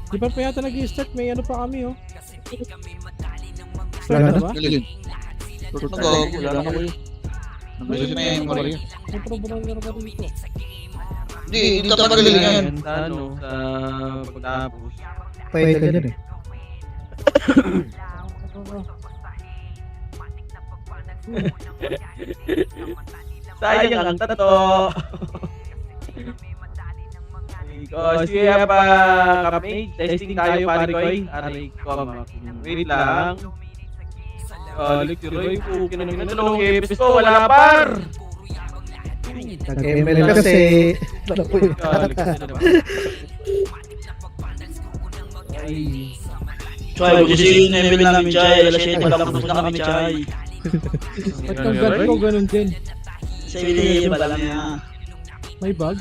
Di pa yata nag-i-start, may ano pa kami oh. Wala Start na? na ba? Wala na ko yun. Nag-isip na yung memory. May problem na ba dito? Hindi, hindi tatagaling yan. Sa ano, sa pagtapos. Pwede ka dyan eh. Sayang ang tato. Because we have a kapatid. Testing tayo pare koy. Aray ko, wait lang. Lecture ko, kinanong episode ko, wala par. Nag-ML kasi. Chay, kasi yung level namin, Chay. Alas 7 pa lang na kami, Chay. Ba't kang ganun ko ganun din? Sa ibigay pa lang niya. May bug?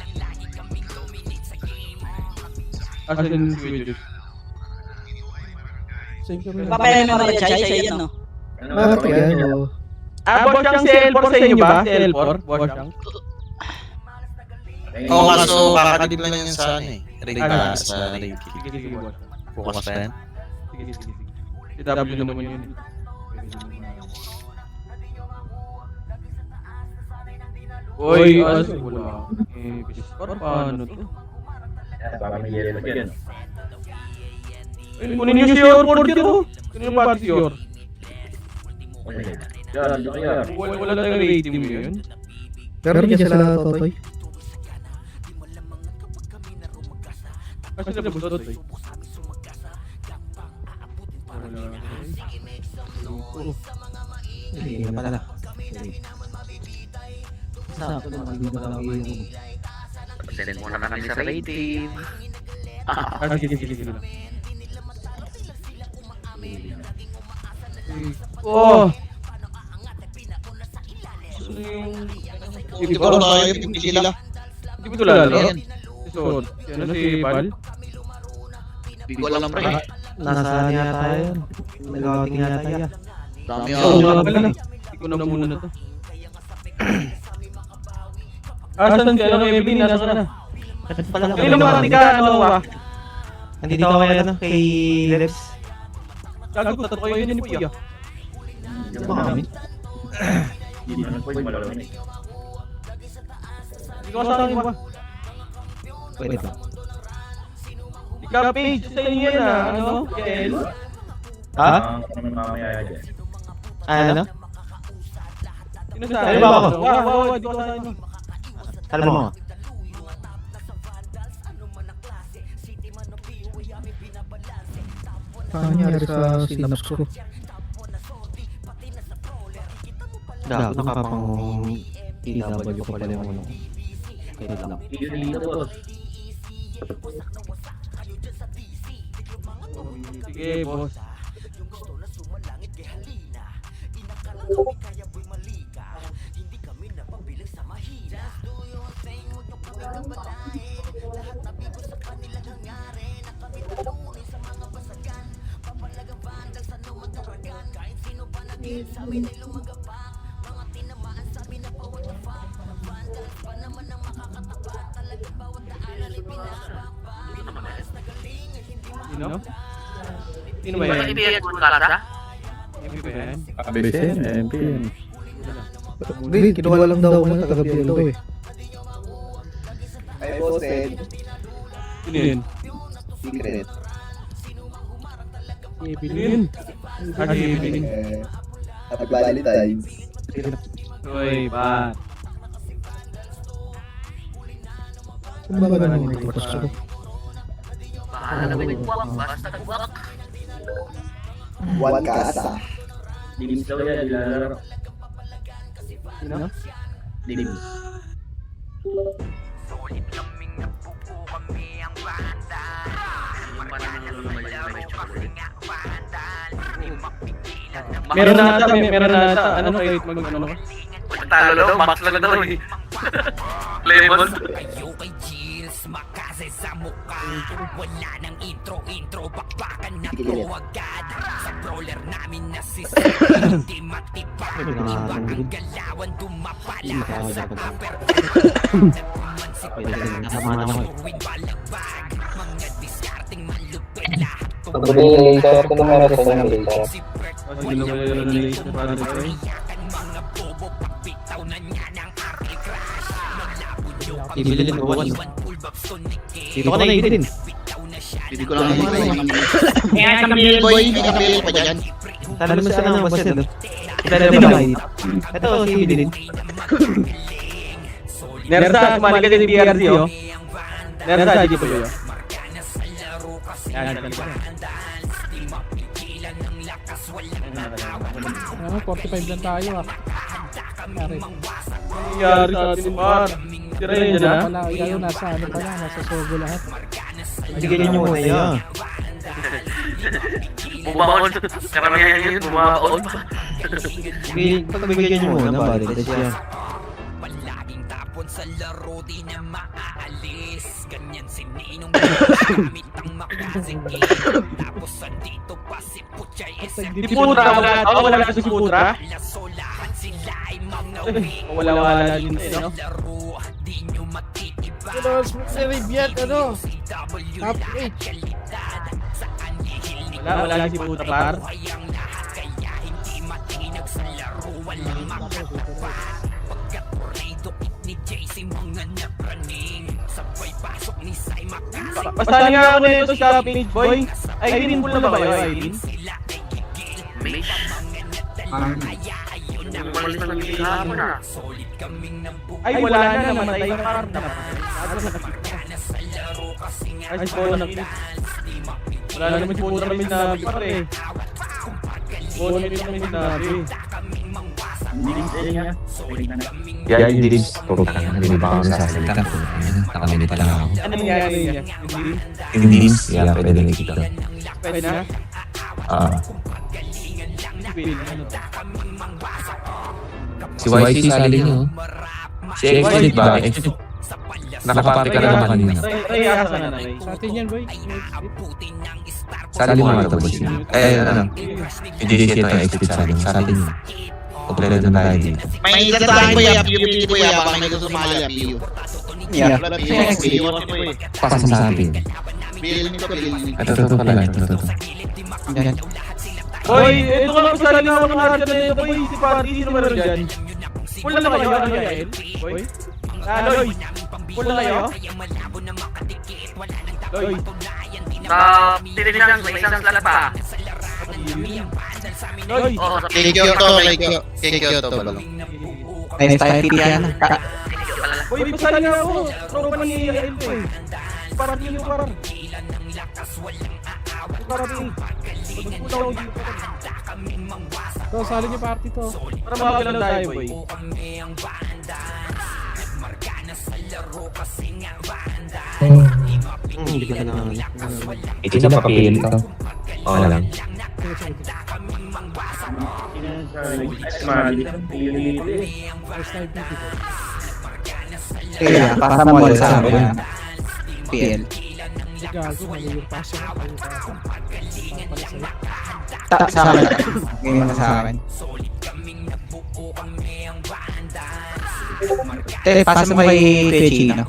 As in, switches. Save kami. Papayahin mo rin, Chay, sa iyan, no? Bakit yan? Oh. Boss Yang, CL4 sa inyo ba? CL4? Boss Yang? Oo, kaso kakadib lang yan sa ano eh. Rita sa Reiki. Sige, sige, boss. Bukas pa yan. Sige, sige, sige. Si W naman yun. Uy, wala. Biskot, paano to? Kunin niyo si Yor for dito. Kunin ba si Yor? Wala tayong rating mo yun. Pero hindi sila Totoy. Kasi nabustot eh. Hindi na pala. Send mo naman kami sa rating. Sige, sige, sige lang. Oh! Hindi ko alam tayo, hindi sila. Hindi ko ito lalo. Episode. Yan na si Val. Hindi ko alam pre. Nasa yata yan. Nag-outing yata yan. Dami Oo nga ako. pala. Hindi ko na muna na to. Saan si ano, Evelyn? Nasa ka na? May lumati ka, ano ba? Nandito ako kaya na kay Leps. Gago, tato kayo yun ni Puya. Kami? Hindi ko kasama ba? Pwede ba? Ika page sa inyo yan ah, ano? Kel? Ha? Ano? Sino sa Ano ba ako? Wow, di ko kasama. Alam mo? Paano nangyari sa synapse ko? Gago, nakapang TW ko pala yung ano. Kaya lang. Sige, boss. Sino? Sino ba yan? Kaibigan ko kasa? Sino ba yan? ABCN, MPN. Hindi, kinuha lang daw na taga-BL daw eh. I posted Sino yun? secret. Sino yun? Si Evelyn. Happy Valentine's. Uy, pa. Saan ba ba naman ito? Pasko? Bahala naman yung buwak, basta buwak. One casa. Dims daw yan, nilalaro. Sino? Dims. Sulit kaming napupo kami ang bandal. Marami lumalaw kasi nga bandal. Di mapigilan ng mga Meron na ata, meron na ata. Ano kahit mag-ano ka? talo daw, max lang daw eh. Lemon. Kayo kay Gilles, makase sa mukha. Wala nang intro, bakbakan na po agad. Sa brawler namin na si hindi matibag. Iwag ang galawan, dumapala ka sa upper. Nagpumansip lang, Tama naman. Urwin balagbag. Mga diskarting malupit. Kasi naman yung laser para Koy. Ibili din buwan. Dito ko na ibili din. Hindi ko lang May kamil boy, may kamil pa dyan. Tala mo sana ng boss yun. Tala mo na. Ito, si ibili din. Nersa, kumali ka din BRC oh. Nersa, di po yun. Yan, Ano, 45 lang tayo ah. Pare. nangyari sa atin, par. Tira yun dyan, ha? Wala, kayo nasa ano pa lang, nasa Sogo lahat. Bigyan niyo muna yan. Bumaon. Karamihan yun, bumaon. Pagbigyan niyo muna, balik. Tapos yan. Palaging tapon sa laro, di na maaalis. Ganyan si Ninong gamit ang makasing game. Tapos andito pa si Puchay Di putra, wala ka si putra. So lahat sila ay mga wing. Wala din eh, no? Laro, di nyo matitiba. Pero, Arabian, ano? W Top lahat 8. kalidad. Saan ihil Wala si putra, par. buhay ang lahat, kaya hindi matinag sa laro. Walang makatuwa. Pagka-tornado ni JC, mga napraning. Sabay pasok ni Sai Makasing. Basta nga ako nito sa page, boy. Ay, din po na ba kayo, Aileen? Sila ay gigil. Mate. Kaya ayun na Umalis na ng hapon ah. solid kaming nabuo. Ay, wala na, namatay na par. Magkana sa laro kasi nga Ay, bono na wala na naman si putra kami sinabi, par eh. Bono na naman sinabi. Yeah, hindi din. Hindi ba ako nasasalita? Nakalimit lang ako. Ano nangyari niya? Hindi, yeah, pwede nakikita. Pwede na? Bill, ano? Si YC sali niyo. Si Exit ba? Exit. Nakaparte ka na naman kanina. Ay, asa na, Ray. Sa atin yan, boy. Sali mo nga ito, boss. Hindi siya ito Exit sali. Sali niyo. Kompleto na tayo dito. May isa sa akin boy, PUP boy, baka may gusto sumali ang PU. Yeah. Pasang sa atin. Bill nito, bill nito. Ito pala. Ito. Yan. Boy, ito ka lang sali nga ako ng archer na ito, boy. Si Party, sino meron dyan? Full na kayo, ano yan? Boy? Loy, full na kayo? Loy, Tinignan, may isang slot pa. Loy, Oo, sa Kay Kyoto ba lang? Next time, pilihan. boy, pasali nga ako. Tropa ni Ael ko eh. Parang yun yung parang. Parang yun. Magpulaw dito. So, sali niyo party to. Para makakalang tayo, boy. Hindi ka na. Ito na papil ka. Oo na lang. First time PT ko. Kaya, para mo ulit sa akin. PL. Si Gago, mali yung pasok. Sa akin. Ngayon na sa akin. Pasa mo kay Chino.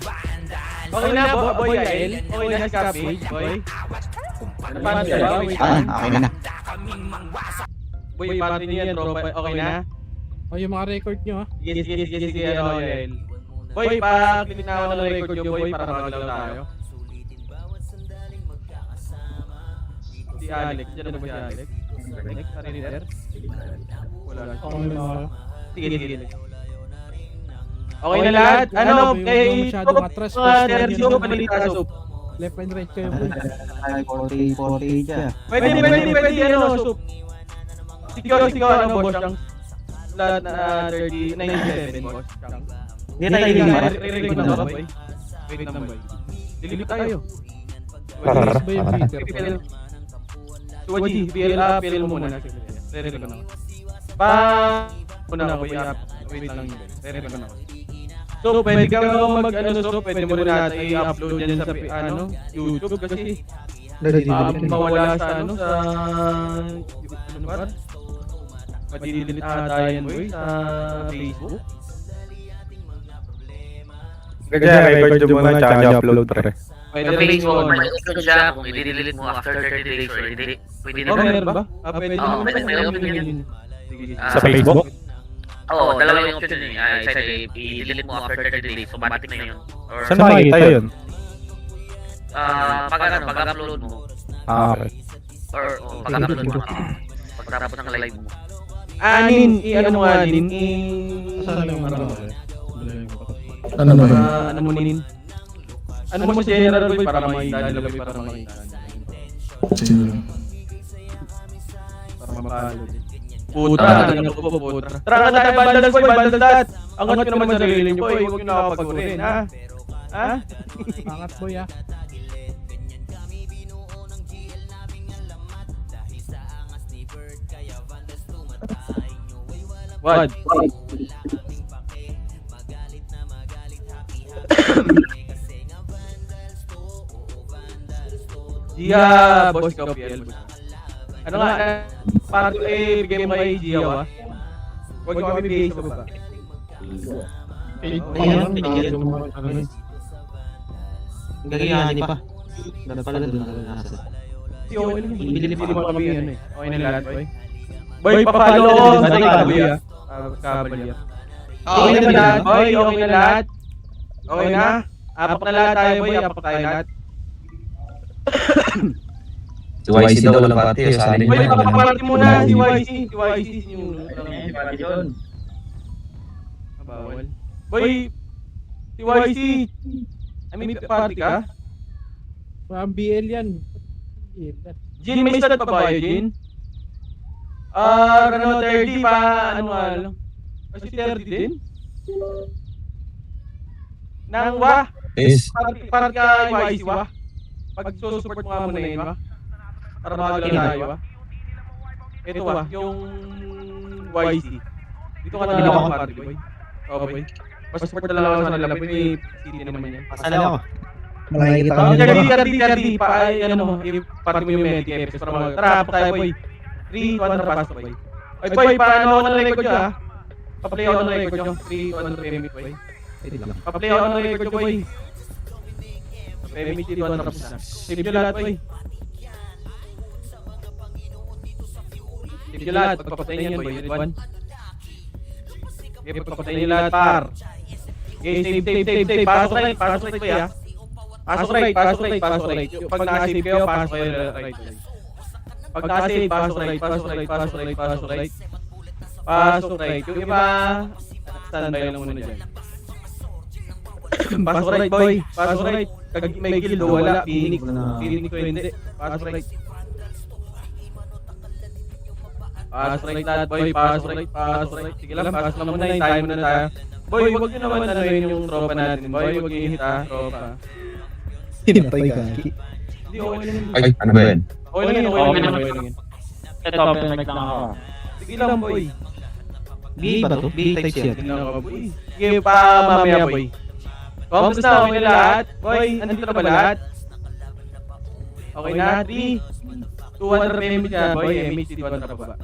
Okay na, boy, Ael. Okay na si Cabbage, boy. Napan ka ba? Wait. Okay na. Boy, party niya, tropa. Okay na? O, yung mga record nyo, ha? Sige, ano, Ael. Boy, pag-click na ako ng record nyo, boy, para magalaw tayo. Si Alex, dyan na ba si Alex? Alex, Arinder? Wala. Okay na. Sige. Okay na lahat? Ano, kay masyadong atras. mga nerds ko, balita soup. Left and right kayo, boy. 40 dyan. Pwede, ano, soup. Sigaw, ano, boss, Chang? Lahat na 97, boss, Chang. Hindi tayo lima. Re-record na ba, boy? Wait na, boy. Dililip tayo. Release ba yung Peter? Tuwaji, PL mo muna. Re-record na. Muna ako, wait lang yun. Re-record na. So, pwede ka pwede mo rin natin i-upload yan sa YouTube kasi mawala sa madidelete ata yan, boy, sa Facebook. Kaya record yung muna tsaka upload pre. Pwede Pwede mo mo ma-include siya kung i-delete mo after 30 days or hindi. Pwede Oh, naman. meron ba? Pwede Oo, naman. meron yun. Sa Facebook? Oo, dalawa yung option eh. Isa i-delete mo after 30 days, automatic na yun. Or Saan makikita yun? pag-upload mo. Okay. Or pag-upload mo. Pagtapos ng live mo. Anin, i-ano mo anin, Saan yung ano? Ano ba? ano mo nin? Ano mo si General Boy para makita nila Boy, para makita. Para mapalo. Putra, ano po putra. Tara na tayo bandals Boy, bandals. Angat ko naman sa sarili niyo Boy, huwag niyo nakapagpunin, ha? Ha? Angat boy ah. Wad. Gia, boss ka PL. Ano nga, para bigay mo kay Gia ba? Huwag mo kami bigay sa baba. Ayan, gagayani pa. Dapat pala doon ako nasa. Si Owen, bibili mo kami ano eh. Okay na lahat, boy. Boy, papalo ko sa kaboy ah. Kaboy ah. Okay na lahat, boy. Okay na lahat. Okay na? Apak na lahat tayo, boy. Apak tayo lahat. Si YC daw walang party. Sali Boy, niya. papaparty muna si YC. Si YC yung... Bawal. Boy, si YC. I mean, party ka? Parang BL yan. BL yan. Jin, may stat pa ba yun, Jin? Ano, 30 pa, ano nga lang. Kasi 30 din? Nang wa? Yes. Parang ka YC wa? Pag support mo nga muna yun wa? Para makagala tayo wa? Ito wa, yung YC. Dito ka na lang ako party boy. Oo boy. Support na lang ako sa kanila, may city naman yan. Pasala ako. Makikita ko nila. 30 pa, ay ano mo, i-party mo yung Medi FS para mag... Tara, pa tayo boy. 3, 2, 1, pasok boy. Ay boy, paano ako ng record nyo ha? Pa-play ako ng record nyo. 3, 2, 1, payment boy. Pa-play ako ng record nyo boy. Payment 3, 2, 1, tapos na. Save nyo lahat boy. Save nyo lahat, pagpapatayin yan boy. Red 1. Okay, pagpapatayin nyo lahat par. Okay, save. Pasok right boy ha. Pasok right. Pag naka-save kayo, pasok kayo right boy. Pag naka-save, pasok right. Pasok right. Yung iba, standby lang muna dyan. Pasok right boy. Pasok right. Kag may gildo, wala. Pininik ko hindi. Pasok right. Pasok right lahat boy. Pasok right. Sige lang, pasok lang muna. Hintayin muna tayo. Boy, huwag nyo naman ano yun yung tropa natin. Boy, huwag nyo hit ha, tropa. Pinatay gagi. Hindi, okay lang yun. Ay, ano ba yun? Okay lang yun. Ito, pinag lang ako. Sige lang boy. BA ba to? BA types yan. Tingnan ko boy. Sige pa mamaya boy. Kamusta na? Okay na lahat? Boy, andito na ba lahat? Okay na? 3, 200 payment ka boy. MH 200 pa ba?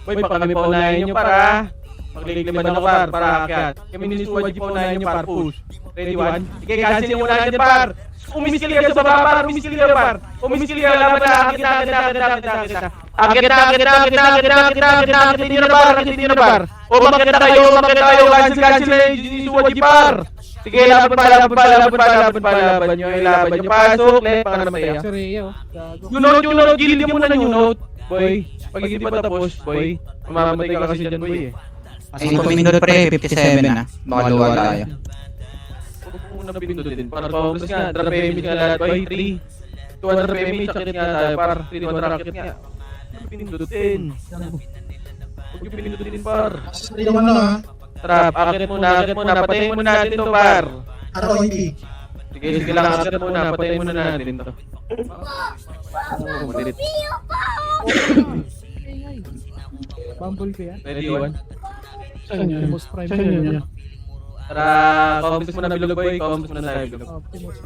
Boy, pa kami pa unahin nyo para magligliman ako para akyat. Kami ni Suwaji pa unahin nyo para push. Ready 1? Sige, cancel yung unahin nyo par. Umiskil ka sa baba par. Umiskil ka laban na. Akit na. Hindi na par. O makita tayo. Cancel ni Suwaji par. Sige, laban nyo. Laban nyo. Pasok, let pa naman tayo. Si Rhea oh. Gago. You note, gilid mo na yung note. Boy, pag hindi pa tapos, boy, mamamatay ka kasi dyan, boy eh. Ay, pumindot pre, 57 na. Baka luwa tayo. Huwag mo muna pindutin. Para paubos nga, drop payment nga lahat, boy. 3, 200 payment, sakit nga tayo. Par, 3, 200 rakit nga. Pindutin. Huwag yung pindutin, par. Hindi naman lang ha. Trap, akit muna. Patayin muna natin to, par. Araw hindi. Sige lang, akit muna. Patayin muna natin to. Bumble ko yan. Ready, 1. Saan yan? Most prime ko yan. Tara, comments muna bilog boy, comments muna tayo bilog. Optimus.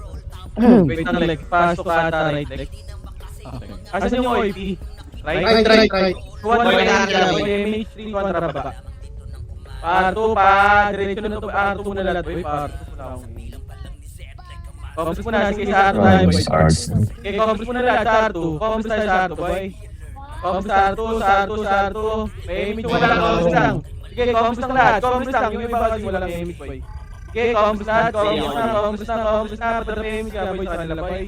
Wait lang, like, pasok ka ata, right, like. Asan yung OIP? Right? Right. Kuha na lang boy, MH3, 200 pa. Parto pa, diretso na to, parto muna lahat boy, parto muna akong Comments muna, sige sa R2 tayo, boy. Stars. Okay, comments muna lahat sa R2. Comments tayo sa R2, boy. Comments sa R2, sa R2, sa R2. May image wala lang, comments lang. Sige, comments lang lahat, comments lang. Yung iba kasi walang image, boy. Okay, comments lahat, comments lang, comments lang, comments lang. Padala may image ka, boy, sa kanila, boy.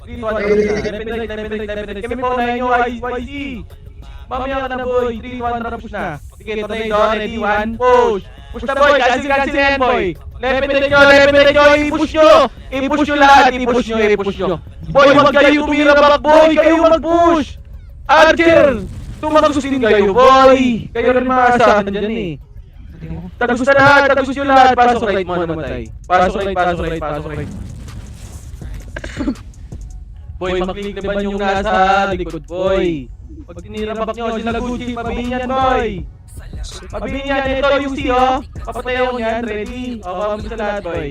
3, 2, 1, definite. Kami po na inyo, YC. Mamaya ka na, boy. 3, 1, push na. Sige, patay doon, ready, 1, push. Push na, boy, cancel yan, boy. Lepit nyo, i-push nyo. I-push nyo lahat, i-push nyo. Boy, wag kayo tumirabak, boy. Kayo mag-push. Archer, tumagos din kayo, boy. Kayo rin maasahan dyan eh. Tagos na lahat, tagos nyo lahat. Pasok right mo namatay. Pasok right. Boy, maklik na ba yung nasa likod, boy? Pag tinirabak nyo, sila Gucci, pabihin yan, boy. Pabihin yan, ito yung C, oh. Papatayaw ko yan, ready? O, comments sa lahat, boy.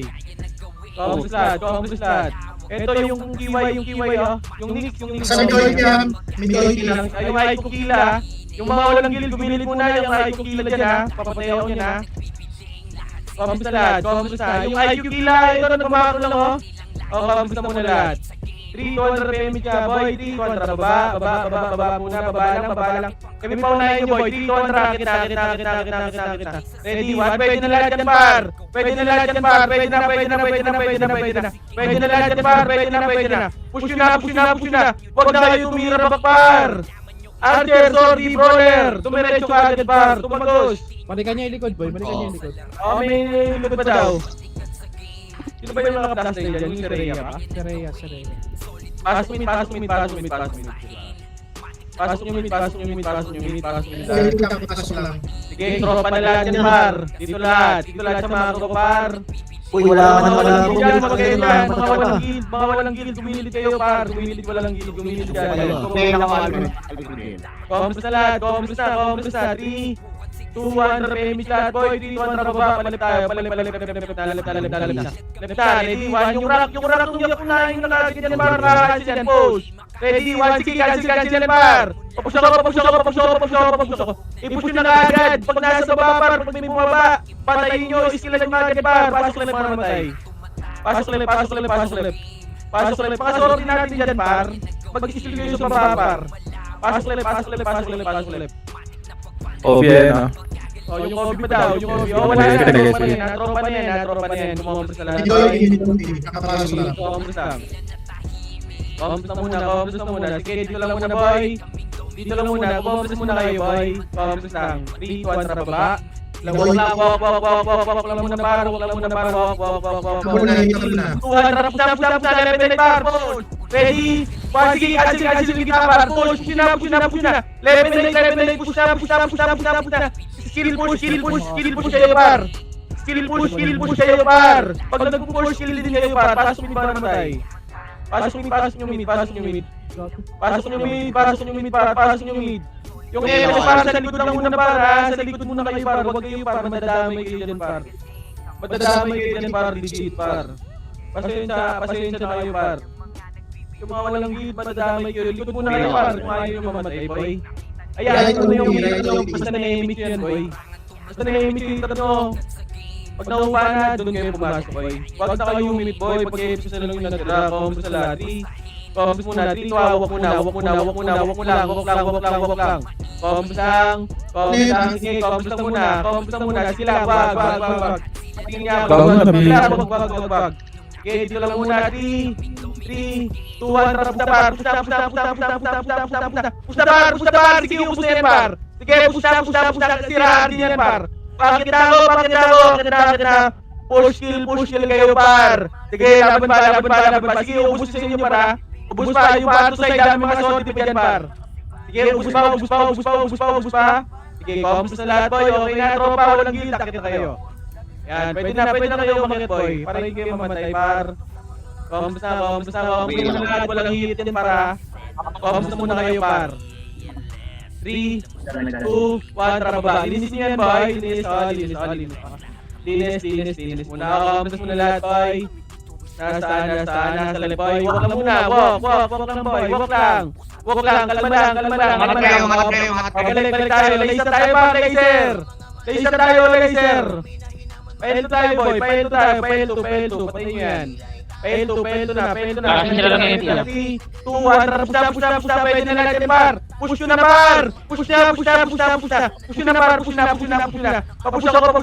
Comments sa lahat. Ito yung kiway, oh. Yung Nick. Sa Mikoy yan. Yung ay kukila. Yung mga walang gilid, gumilit muna yung ay kukila dyan, ha. Papatayaw ko yan, ha. Comments sa lahat. Yung ay kukila, ito na pamako lang, oh. O, comments na muna lahat. 3, 200 PMI ka, boy. 3, 200, baba muna, baba lang. Kami pa unahin nyo, boy. 3, 200, kita. Ready, 1, pwede na lahat yan, par. Pwede na lahat yan, par. Pwede na. Pwede na lahat yan, par. Pwede na. Push nyo na. Huwag na kayo tumirabak, par. Archer, sorry, brawler. Tumiretso ka agad, par. Tumagos. Balikan niya yung likod, boy. Balikan niya yung likod. Oh, may likod pa daw. Sino ba yung naka-plus na dyan? Yung si Rhea ba? Si Rhea. Pasok yung mid. Pasok lang. Sige, tropa na lahat yan, par. Dito lahat sa mga ko, par. Uy, wala ka Mga walang gilid, gumilid kayo, par. Gumilid dyan. Comments na lahat, comments na. 3, 2, 1, PMI lahat, boy. 3, 2, 1, baba. Palip tayo. Ready, 1, yung rock yung unahin yung nakagit yan, par. Nakakasya yan, push. Ready, 1, sige, cancel yan, par. Papush ako. I-push nyo na agad. Pag nasa baba, par. Pag may bumaba, patayin nyo. Iskilan nyo agad, par. Pasok lang, para matay. Pasok lang. Pakasorti natin dyan, par. Mag-iskil kayo sa baba, par. Pasok lang. OBN, ah. Oh, yung Kobe pa daw, yung Kobe. Oh, wala na. Tropa na yan. Kumompres na lahat. Nakapasok lang. Kumompres na muna. Sige, dito lang muna, boy. Kumompres muna kayo, boy. Kumompres lang. 3, 2, 1, baba. Wag lang muna, par. Push na, level par. Ready? Sige, cancel yung kita, par. Push na. Level, push na. Skill push kayo, par. Pag nag-push, skill din kayo, par. Pasok yung para namatay. Pasok yung mid. Yung MS, par, sa likod lang muna, par, ha. Sa likod muna kayo, par. Huwag kayo, par. Madadamay kayo dyan, par. Legit, par. Pasensya na kayo, par. Yung mga walang gilid, madadamay kayo. Likod muna kayo, par. Kung ayaw yung mamatay, boy. Ayan, ito na yung basta na-image yan, boy. Basta na-image yung tatlo. Pag naupa na, doon kayo pumasok, boy. Huwag na kayo umimit, boy. Pag kayo sa lang yung natira, comments sa lahat. Comments muna, 3, 2, wak muna. Comments lang. Sige, comments lang muna. Sila, wag. Tingin niya, wag. Okay, dito lang muna. 3, 2, 1, push na, par. Sige, ubus na yan, par. Sige, push na. Siraan din yan, par. Bakit na. Push kill kayo, par. Sige, laban pa. Sige, ubus sa inyo, para. Ubus pa, yung pato sa'yo, dami mga sorti pa dyan, par. Sige, ubus pa. Sige, comments na lahat, boy. Okay na, tropa, walang gilid, takit na kayo. Yan, pwede na kayo umakit, boy. Para hindi kayo mamatay, par. Comments na lahat, walang hit yan, para. Comments na muna kayo, par. 3, 2, 1, trababa. Linis nyo yan, boy. Linis muna. Comments muna lahat, boy. Nasa lalim, boy. Walk lang muna, walk lang, boy. Walk lang, kalma lang. Balik tayo, laser tayo, par, laser. Pahinto tayo, boy. Pahinto. Patayin nyo yan. Pelto na. Akin sila lang MP, ah. 3, 2, 1, push na, pwede na lahat yan, par. Push nyo na, par. Push na. Papush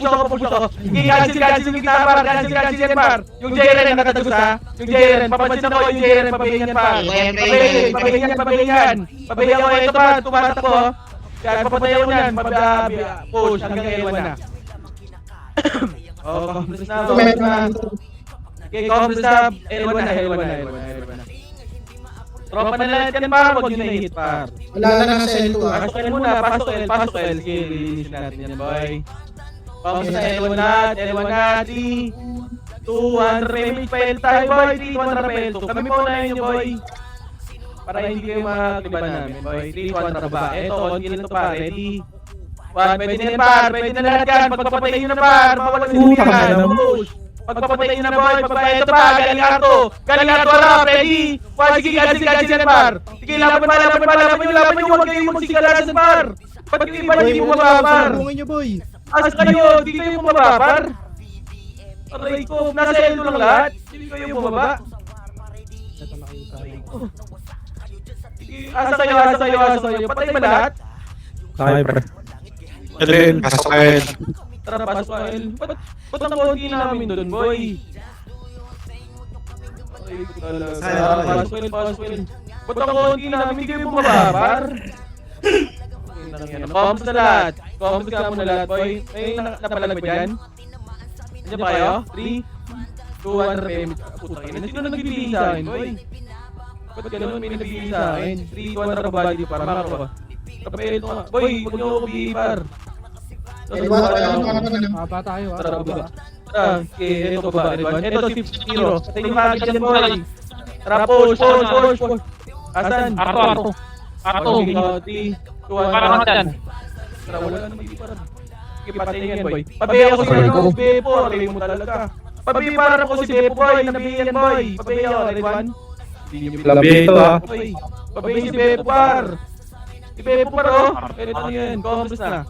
ako. Cancel yung kita, par. Cancel yan, par. Yung JRN nakatagos, ha. Yung JRN, papansin ako yung JRN, pabayin yan, par. Pabayin yan. Pabayin ako, ito pa, tumatakbo. Kaya papatayin ko yan, push hanggang L1 na. Oh, complex na. Okay, complex na. L1 na. Tropa na lahat yan, par. Huwag nyo na i-hit, par. Wala na sa L2 ah. Pasok L muna, pasok L. Sige, release natin yan, boy. Complex na L1 na. 3, 2, 1, remake pa L tayo, boy. 3, 2, 1, rappel. Kami po na yun, boy. Para hindi kayo makakliban namin, boy. 3, 2, 1, raba. Eto, on kill to, par. Ready? 1, pwede na yan, par. Pwede na lahat yan. Pagpapatay nyo na, par. Mawalang sinihan. Push. Pagpapatay nyo na, boy. Ito pa. Galing Arto, harap. Ready? 1, sige, galing yan, par. Sige, laban nyo. Huwag kayo magsigalasan, par. Pag hindi pa, hindi mo mababa, par. Asa kayo? Hindi kayo bumaba, par. Aray ko. Nasa elo lang lahat. Hindi kayo bumaba. Asa kayo? Patay ba lahat? Tayo, pre. Eden, pasok kayo. Tara, pasok ka, El. Ba't ang konti namin doon, boy? Ay, talaga. Pasok, El. Ba't ang konti namin? Hindi kayo bumaba, par? Comms na lahat. Comms ka muna lahat, boy. May napalag ba dyan? Nandiyan pa kayo? 3, 2, 1, remit. Putang ina. Sino nagbibigay sa akin, boy? Ba't ganun may nagbibigay sa akin? 3, 2, 1, rabali para mako. Kapelito nga. Boy, huwag niyo ako bihipar. Mapa tayo ah. Tara, baba. Okay, ito ba? Ito, 50. Patayin yung makakit dyan, boy. Tara, push. Asan? Arto. 3, 2, 1. Parang dyan. Tara, wala na may bihipar. Okay, patayin yan, boy. Pabihay ako si Bebo. Aray mo talaga. Pabihiparan ako si Bebo, boy. Nabihay yan, boy. Pabihay ako, ready 1. Labi ito ah. Pabihay si Bebo, par. Si Bebo, par, oh. Ito na yan. Comms na.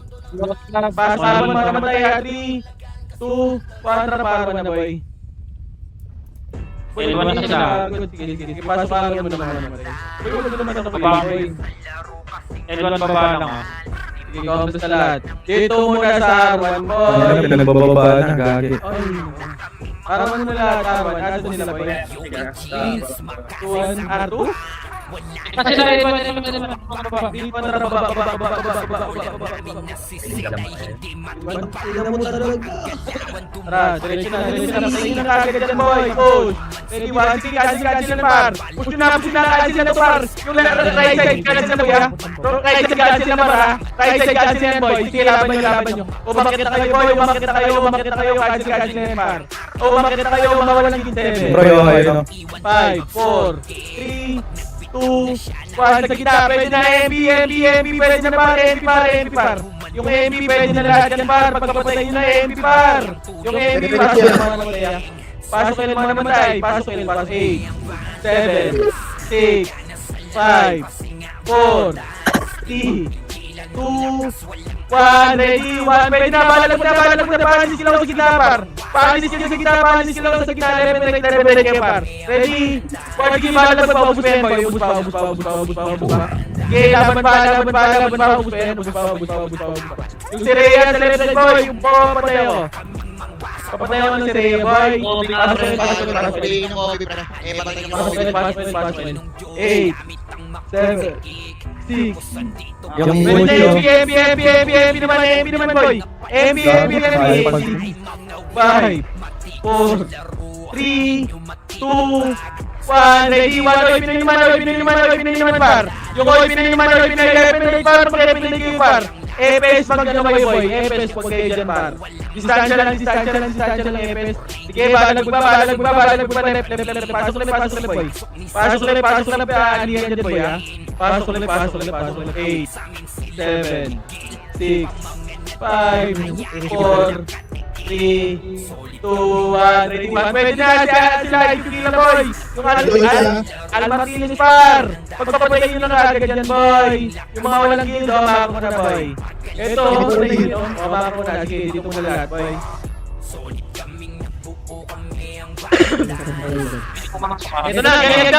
Pasama mo naman tayo, 3, 2, 1, para na, boy. L1 na sila. Sige, pasama mo naman. Boy, wala naman ako, boy. L1 baba lang, ah. Sige, comms na lahat. Dito muna sa R1, boy. Pinagbababa na, gagi. Parang ano na lahat, R1. Aso nila, boy. 2, 1, R2? Kasi na L1 Tara, diretso na. Tingin na kagad dyan, boy. Push. Ready, 1, sige, cancel na, par. Push na, cancel na, par. Yung right side, cancel na, boy, ha. Right side, cancel na, par, ha. Right side, cancel na, boy. Sige, laban nyo. Umakit na kayo, boy. Umakit na kayo. Cancel na, par. Umakit na kayo, mawalan yung 7. Bro, yung kayo, no? 5, 4, 3, 2, 1, sa kita, pwede na MP, pwede na par. Yung MP, pwede na lahat yan, par. Pagpapatay nyo na MP, par. Yung MP, pasok kayo naman namatay. Pasok kayo naman namatay. Pasok 8, 7, 6, 5, 4, 3, 2, 1, ready, 1, pwede na, balag mo na, panis sila sa gitna, par. Panis sila sa gitna, level kayo, par. Ready, 1, sige, balag mo, paubos pa yan, boy, ubos pa. Okay, laban pa, ubos pa yan, ubos pa. Yung si Rhea sa left side, boy, yung papatay ako. Papatay ako ng si Rhea, boy. Pasok. 8, 7, 6, Yung MP naman, boy. MP. 5, 4, 3, 2, 1, ready, 1, pinayin par. Yung oy, pinayin par, pinayin par. EPS, mag-ano kayo, boy. EPS, pag kayo dyan, par. Distansya lang, EPS. Sige, balag ba, left. Pasok ulit, boy. Pasok ulit, alihan dyan, boy, ha. Pasok ulit. 8, 7, 6, 5, 4, 3, 2, 1, ready, 1. Pwede na sila, ipigil na, boy. Yung Almartines, par. Pagpapatay nyo na agad dyan, boy. Yung mga walang guild, makakuha na, boy. Ito, patay nyo, makakuha na. Sige, dito mo lahat, boy. Ito na, ganyan,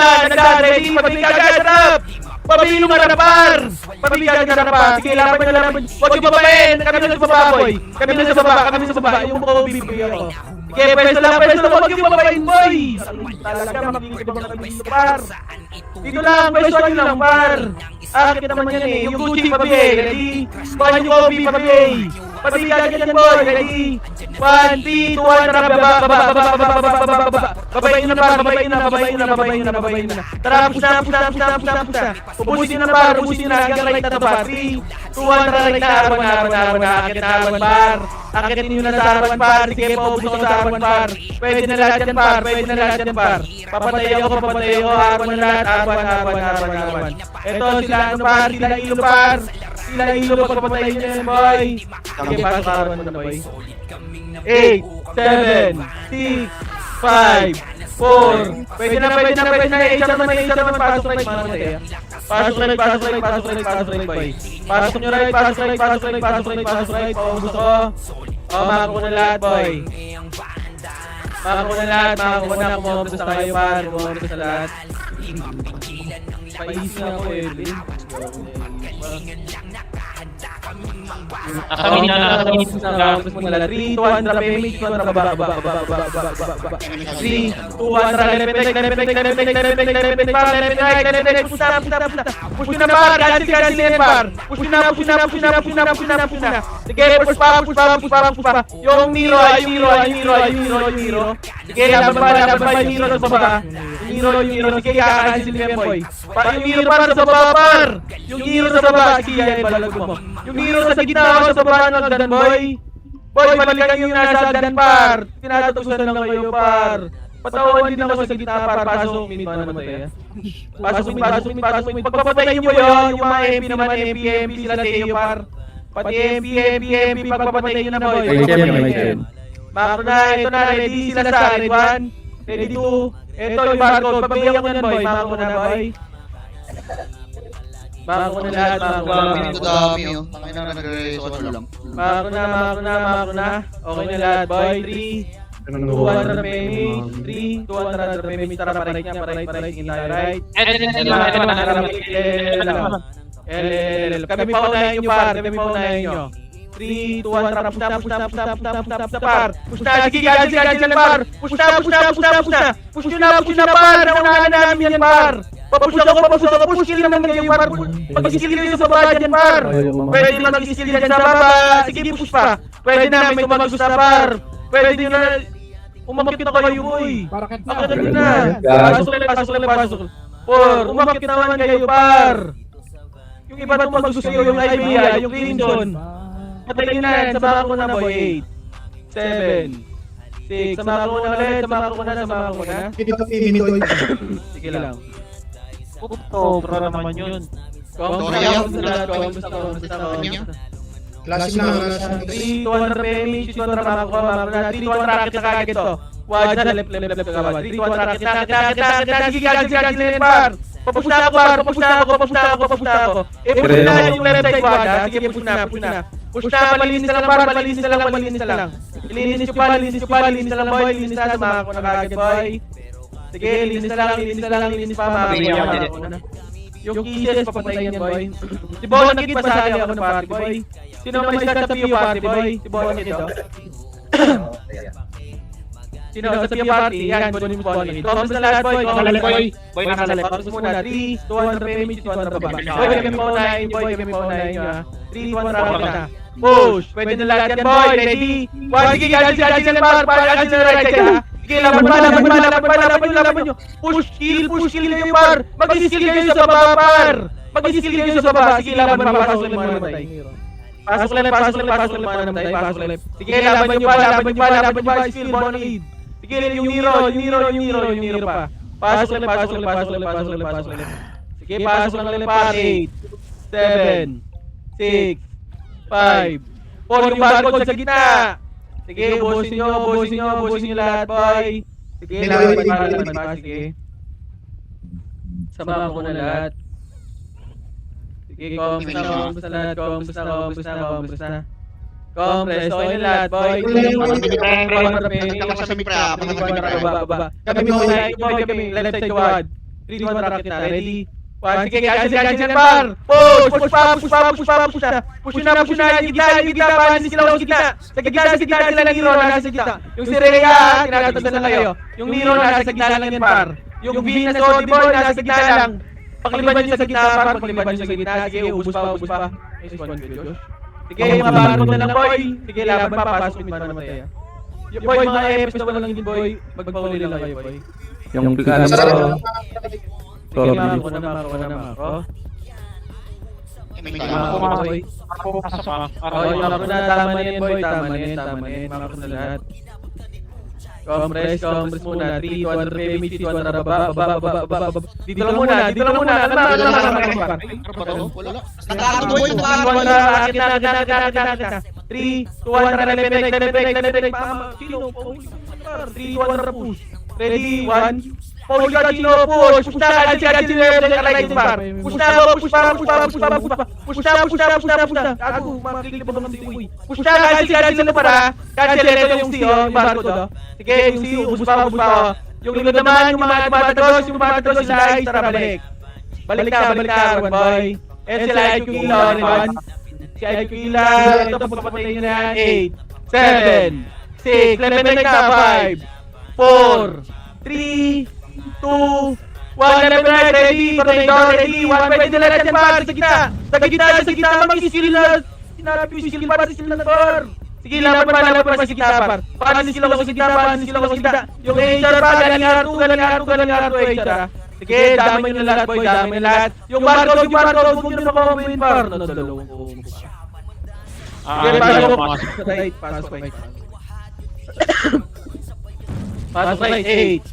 ready, pabili ka agad, harap! Pabili nung harap, par! Pabili ka agad, harap, par! Sige, laban nyo, laban nyo. Huwag yung babain! Kami na sa baba, boy! Kami na sa baba, yung mukha ko bibigay ako. Sige, pwesto lang, huwag yung babain, boy! Talaga, makikita ba kami dito, par? Dito lang, pwesto nyo lang, par! Akit naman yan eh, yung Gucci, pabili, ready? Kuhan yung Kobe, pabili! Pabili ka agad yan, boy, ready? 1, 3, 2, 1, tara, babayin na par, babayin na. Tara, push na. Ubusin na par, hanggang right na to par. 3, 2, 1, tara, right na, arawan, akit na arawan par. Akitin nyo na sa arawan par, sige po, ubus ako sa arawan par. Pwede na lahat yan par. Papatay ako, arawan na lahat, arawan. Eto, sila ilo par. Sila ilo, pagpapatayin nyo yan boy. Sige, pasok arawan mo na boy. 8, 7, 6, 5, 4. Pwede na. Isa naman, pasok right, mamatay. Pasok right, boy. Pasok nyo right, pasok right. Paubos ako. Makakuha na lahat, boy. Makakuha na, kumompos na kayo, par. Kumompos na lahat. Paisip na ako, Erwin. Kami na. 3, 2, 1, drop image, 2, drop baba. 3, 2, 1, left, push na par, cancel yan par. Push na. Sige, push pa. Yung Nero. Sige, laban pa yung Nero sa baba. Yung sige, cancel yan boy. Yung Nero para sa baba par. Yung Nero sa baba, sige, yan balag mo. Yung Nero sa gitna ako sa baba ng hagdan boy. Boy, balikan yung nasa hagdan par. Tinatatusan lang kayo par. Patawan din ako sa gitna par. Pasok mid man namatay. Pasok mid. Pagpapatayin mo yun, yung mga MP naman, MP sila Teo par. Pati MP, pagpapatayin nyo na boy. Mako na, ito na, ready sila sa red 1, ready 2. Ito yung barcode, pabayan ko yan boy. Mako na boy. Mako na lahat, mako na. Okay na lahat boy. 3, 2, 1, drop image. 3, 2, 1, drop image. Tara, parait niya, parait. Tingin tayo right. Kami paunahin nyo par, 3, 2, 1, tara, push na par. Push na, sige, cancel par. Push na par. Naunahan namin yan par. Papush ako, push kill naman kayo par. Pag-skill kayo sa baba dyan par. Pwede mag-skill dyan sa baba. Sige, push pa. Pwede na, may tumagos na par. Pwede nyo na, umakit na kayo boy. Akit na. Pasok. 4, umakit naman kayo par. Yung iba tumagos kayo, yung Ivy, yung Clinton. Patayin na yan, sama ko na boy. 8, 7, 6, sama ko na ulit, sama ko na. Sige lang. Sobra naman yun. Kumpos na. Classic na. 3, 2, 1, PMH, 3, 2, 1, mako na. 3, 2, 1, rocket na kagad ito. Wag na, left kagad. 3, 2, 1, rocket na. Sige, cancel na par. Papush na ako. Push na yung left side wag. Sige, push na. Malinis na lang. Ilinis nyo pa boy. Linis na, sumako na kagad boy. Sige, linis na pa, makakuha na. Yung kisses, papatayin yan boy. Si Bonakid, pasali ako ng party boy. Sino may start sa PO party boy? Si Bonakid o? Sino sa PO party? Yan, Bonakid. Comments na lahat boy. Boy, nakasalip. Muna, 3, 2, 1, PMH, 2, 1, baba. Boy, kami paunahin nyo ha. 3, 2, 1, rocket na. Push! Pwede na lahat yan boy. Ready? 1, sige, cancel na par. Cancel na right side ha. Sige, laban nyo. Push kill kayo par. Mag-skill kayo sa baba par. Sige, laban pa. Pasok lang mamatay. Sige, laban nyo pa. Skill, Bonakid. Sige, yung Nero pa. Pasok lang. Sige, pasok lang par. 8, 7, 6, 5, 4 yung barcode sa gitna. Sige, ubusin nyo lahat boy. Sige, laban pa. Sige. Sama ko na lahat. Sige, kumpos na lahat. Compress, okay na lahat, boy. Nagkakasa sa pre, Baba. Kami boy, kami left side kawad. 3, 2, 1, rocket na. Ready? 1, sige, cancel, par! Push na. Push na. Yung gitna, paano sila sa gitna? Sa gitna sila ng hero, nasa gitna. Yung si Rhea, tinatatan na kayo. Yung Nero, nasa gitna lang yan, par. Yung V na Sodi Boy, nasa gitna lang. Pagliban nyo sa gitna, par. Pagliban nyo sa gitna. Sige, ubus pa. Sige, mga barang na lang, boy. Sige, laban pa, pasok yung naman tayo. Yung boy, mga EPS na walang din, boy. Magpauli lang kayo, boy. Yung alam mo, Sige, mako na. Mako na, tama na yan, boy. Tama na yan. Mako na lahat. Compress muna. 3, 2, 1, remedy, 2, 1, baba. Dito lang muna. Alam mo. Nakakaboy yung Gana. 3, 2, 1, relevate. Sino? 3, 2, 1, push. Ready? 1. Paul Gacino, push na. Push na. Ako, makikita pa naman dito. Push na, cancel para. Cancel ito yung CEO, yung barcode. Sige, yung CEO, ubus pa. Yung likod naman, yung mga tumatagos, sila ay tara balik. Balik ka, one boy. And sila ay IQ ilaw, one. Si IQ ilaw, ito pagpapatay nyo na. 8, 7, 6, level na 5, 4, 3, 2, 1, level na, ready, ready, 1, pwede nila dyan, par, sa gitna, mag-skill na, sinarap yung skill, par, skill na, par. Sige, laban pa sa gitna, par. Paano sila sa gitna, yung HR, par, galing R2, HR. Sige, damay nyo na lahat, boy, yung barcode, huwag nyo na makamawin, par. Dalawang ko. Sige, pasok right. Pasok right, 8,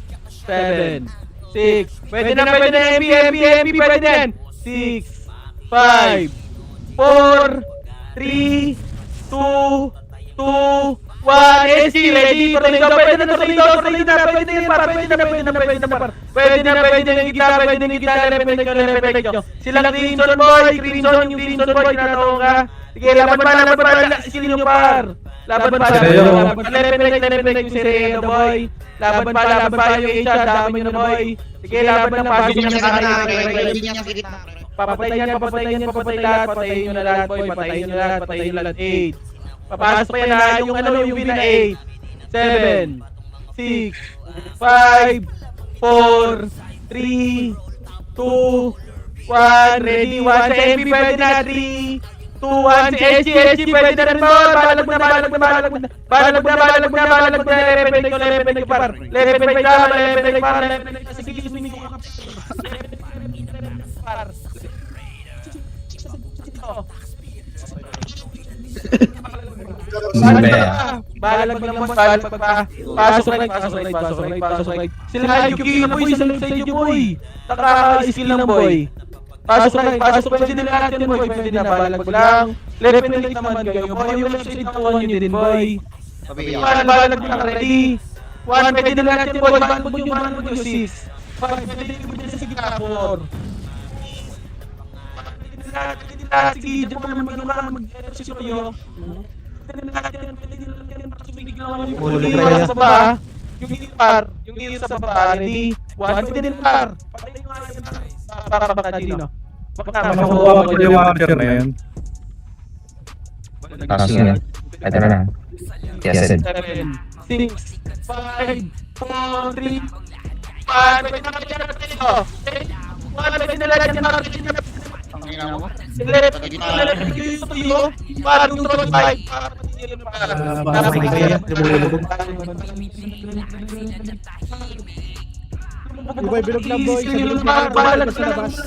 7, 6, pwede na MP, pwede na 6, 5, 4, 3, 2, 1, SC, ready, tornado, pwede na, pwede na, repelect nyo. Silang Crimson Boy, yung Crimson Boy, tinatawag ka. Sige, laban pa, skill nyo par. Laban pa, repelect yung Sereno Boy. Laban pa, yung HR, dami nyo na boy. Sige, laban na, pasok nyo na. Papatayin lahat, patayin nyo na lahat, boy, patayin nyo lahat, 8. Papasok pa yan na, yung yung win na 8, 7, 6, 5, 4, 3, 2, 1, ready, 1, sa MP pwede na, 3, 2, 1, si SG pwede na rin mo, balag na, lepepek par, sige, sumingo ka, par. Balag pa. Pasok right. Sila IQ na boy, sa left side yung boy. Naka-skill ng boy. Pasok right, din natin boy, pwede na balag lang. Left and right naman kayo. Yung left side nakuha nyo din boy. Balag lang, ready. 1, pwede na natin boy, banbog yung 6. 5, pwede din sa gitna 4. Sige, dyan mo naman mag-exercise kayo. Yung hilo sa baba, ready? 1, pwede din par. Patay yung para baka dino. Baka makuha mo yung capture na yun. Ito na. Yes, 7, 6, 5, 4, 3, 1, pwede na kayo na dito. 1, pwede na lang yan. Ang ginawa mo? Para yung troll 5. Boy, bilog lang boy. Balag sa labas.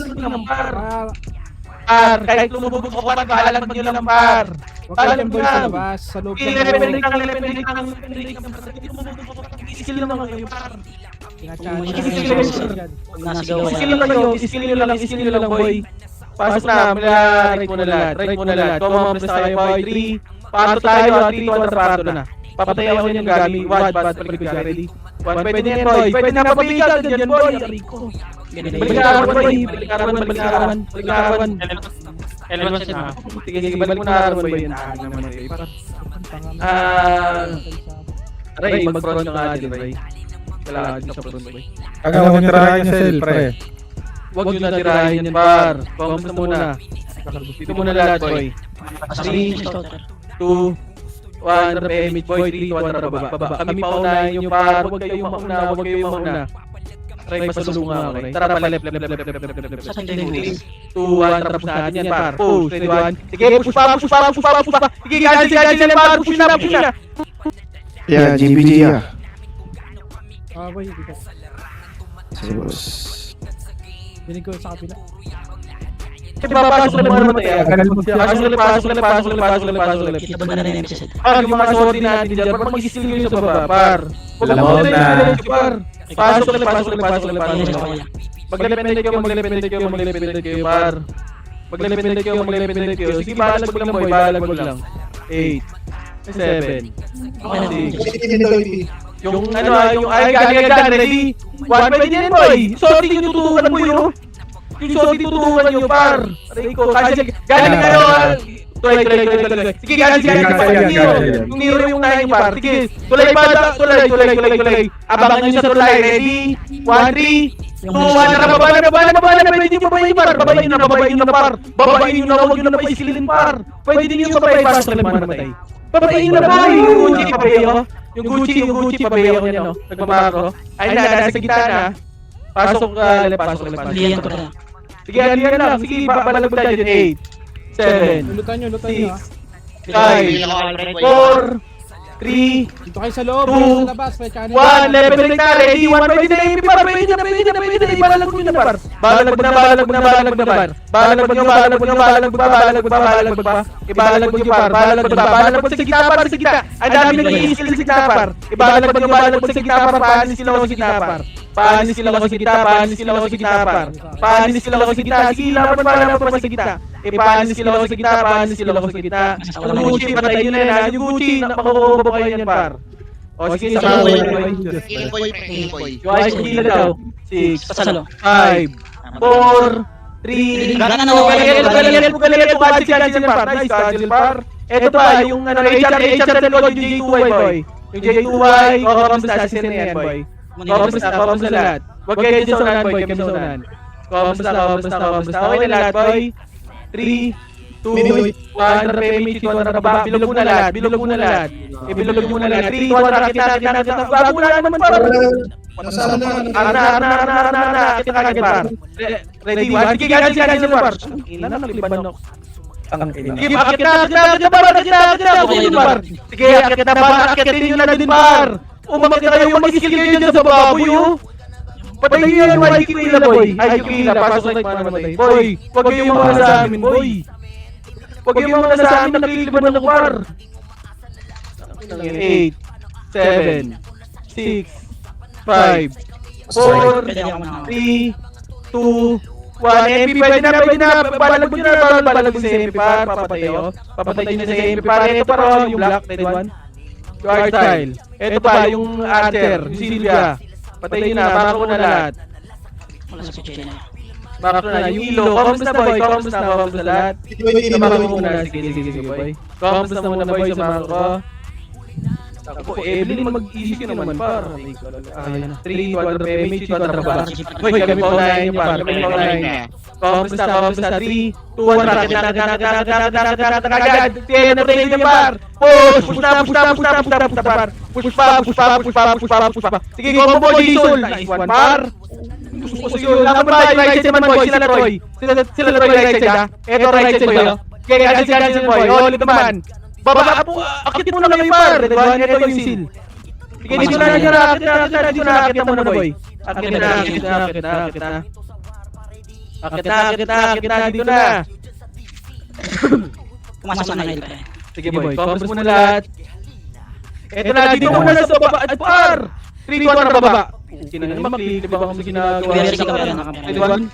Kahit lumubog ko pa, balag nyo lang par. Balag boy sa labas. Sa loob lang boy. Iskill naman kayo par. Iskill nyo lang boy. Pasok na, right mo na lahat. Commonpress tayo boy, 3. Pato tayo, 3, 2, 1, pato na. Papatay ako yung gamit, watch, palikod ka, ready? 1, pwede yan boy, pwede na pabigat, dyan boy, Rico. Balikaran boy, balikaran. Eleven na. Sige, balik mo na boy, yun. Ray, mag-front ka nga din, Ray. Kailangan din sa front, Ray. Aga, huwag yung tirahan yung cell, pre. Huwag nyo na tirahin yan, par. Kamusta muna. Dito muna lahat, boy. 3, 2, 1, repemit, boy. 3, 2, 1, baba. Kami paunahin yung par. Huwag kayong mauna. Ray, pasalunga ako, Ray. Tara, palep. 2, 1, tapos natin yan, par. Push, 3, 1. Sige, push pa. Sige, ganyan, par. Push na. Yeah, GBG ah. Boy, hindi ko. Sige, boss. Binig ko sa kapila. Papasok na naman tayo. Pasok ulit. Kita ba na rin yung MCZ? Yung mga sorti natin dyan, par mag-skill kayo sa baba, par. Lamot na. Pasok ulit. Maglepende kayo, par. Maglepende kayo. Sige, balag lang, boy. Balag lang. 8, 7, 6. Yung galing, ready? 1, pwede din, boy. Sorti yung tutukan mo yun. Yung sorti tutukan nyo, par. Rico, galing kayo. Tuloy. Sige, galing. Yung Nero yung nahin, par. Sige, tuloy. Abangan nyo sa tulay. Ready? 1, 3, 2, 1. Baba na. Pwede nyo babayin, par. Babayin na, par. Babayin nyo na, huwag nyo na paisilin, par. Pwede din yung babayin, par. Sa namatay. Babayin na, par. Yung Gucci, pabayo. Yung Gucci, pabayo ko niya, no? Nagmamako. Ay, nasa gitna na. Pasok. Liyan ko na. Sige, aliyan lang. Sige, balag tayo dyan. 8, 7, Lutan nyo 5, 4, 3, Dito kayo sa loob, 2, sa labas, may channel. 1, level na, ready, 1, pwede na, par, pwede na, balag mo na, par. Balag mo na, par. Balag mo, sa gitna. Ang dami nag-i-skill sa gitna, par. Ibalag mo sa gitna, par. Paano sila ko sa gitna, par. Panis sila ko sa gitna. Sige, laban pa sa gitna. Panis sila ko sa gitna. Yung Gucci, patay nyo na yan. Yung Gucci, makukuha kayo yan, par. O, sige, sama ko yun. Yung ice kila daw. 6, 5, 4, 3, galingan po, cancel, par. Nice, cancel, par. Ito pa, yung HR dalawa, yung J2Y, boy. Yung J2Y, kamusta na yan, boy. Kamusta lahat. Huwag kayo dyan sa unahan, boy. Kamusta sa unahan. Kamusta. Okay na lahat, boy. 3, 2, 1, repemit, 2, baba. Bilog muna lahat. Bilog muna lahat. 3, 2, 1, rakit na. Bago na naman, par. Arna. Kita kagad, par. Ready, 1. Sige, ganyan, par. Ina na, naliban ako. Sige, akit na, par. Par. Sige, akit na, par. Akitin nyo na din, par. Umakit na kayo, mag-skill kayo dyan sa baboy, oh. Patay nyo yan, IQ ila, boy. IQ ila, pasok na yung namatay. Boy, huwag kayong mga sa amin, boy. Huwag kayong mga sa amin, nakiliban ng par. 8, 7, 6, 5, 4, 3, 2, 1. MP, pwede na. Balag mo nyo na, balag mo sa MP, par. Papatay nyo na sa MP, par. Ito, par, yung black, red one. Yung art style. Ito pa, yung Archer, yung Silvia. Patay nyo na, baka ko na lahat. Baka ko na, yung Ilo. Kamusta, boy? Kamusta lahat? Baka ko muna. Sige, boy. Kamusta muna, boy, sa mga ko. Ako, Evelyn, mag-easy naman, par. 3, 2, 1, repemit, 2, 1, baba. Boy, kami pa unahin nyo, par. Kamusta, 3, 2, 1, rakit na, agad. Tiyan na rin nyo, par. Push na, par. Push pa. Sige, combo, boy, Jason. Nice one, par. Push yun. Laban ba, yung right side naman, boy. Sila Roy, right side, ha. Eto, right side, boy, oh. Okay, cancel, boy. Ulit naman. Baba, akit mo na kayo, par. Ito yung seal. Sige, dito na, akit na muna, boy. Akit na. Dito na. Pumasok na kayo. Sige, boy, compass muna lahat. Eto na, dito muna sa baba. At par! 3, 2, 1, baba. Sino naman makilip ba kung ginagawa? 3, 2, 1.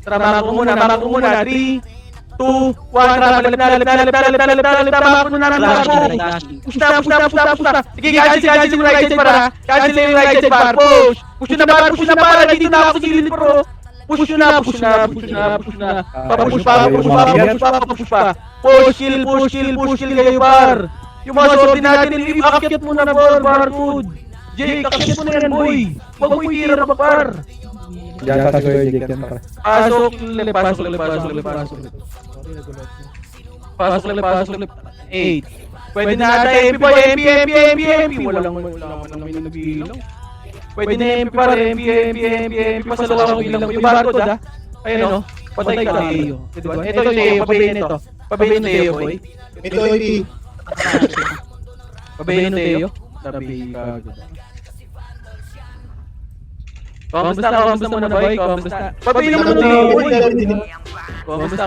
Tara, ko muna. 3, 2, 1, push na. Sige, cancel yung right side, para. Cancel yung right side, par. Push na, par. Dito na ako sa gilid, bro. Push na. Push pa. Push kill kayo, par. Yung mga sorti natin, akit mo na barcode. Jake, akit mo na yan, boy. Huwag mo itira pa, par. Diyan ka Kuya Jake yan para. Pasok, pasok. 8. Pwede na ata MP boy, MP. Walang may nagbilang. Pwede na MP par, MP. Pasalawang bilang mo. Yung barcode ha. Ayun o, patay ka Leo. Ito yung Leo, pabayin ito. Pabayin ng Leo boy. Ito hindi. Pabayin ng Leo. Tabi ka. Kamusta muna boy? Kamusta? Pabayin naman ng Leo boy. Kamusta?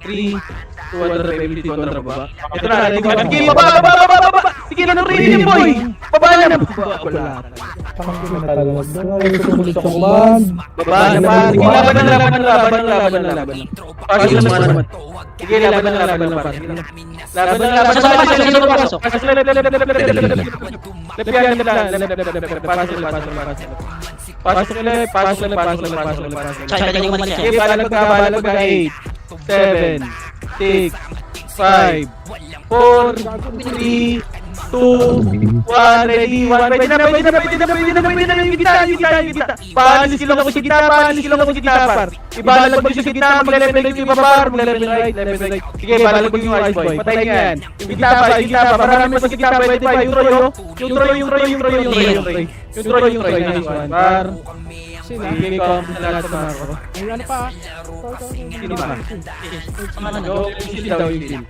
3, 250, 200 ba? Ito na, sige, baba! Sige na rin boy! Baba na! Wala. Pangin na talaga. Ay, sumulit sa kuman. Baba na! Sige, laban. Pasok naman. Sige, laban na. Pasok left. Sige, balag ka 8, 7, 6, 5, 4, 3, 2, 1, ready, 1, pwede na yung gitna. Paalis kilo ko sa gitna, par. Ibalag mo sa gitna, magle-level yung iba, par. Magle-level right. Sige, balag mo yung ice boy. Patay niya yan. Yung gitna pa. Marami pa sa gitna, pwede pa. Yung troy. Nice one, par. Sige, come na lahat sa mga ko. Ay, ano pa? Sino ba? Sino daw yung kill?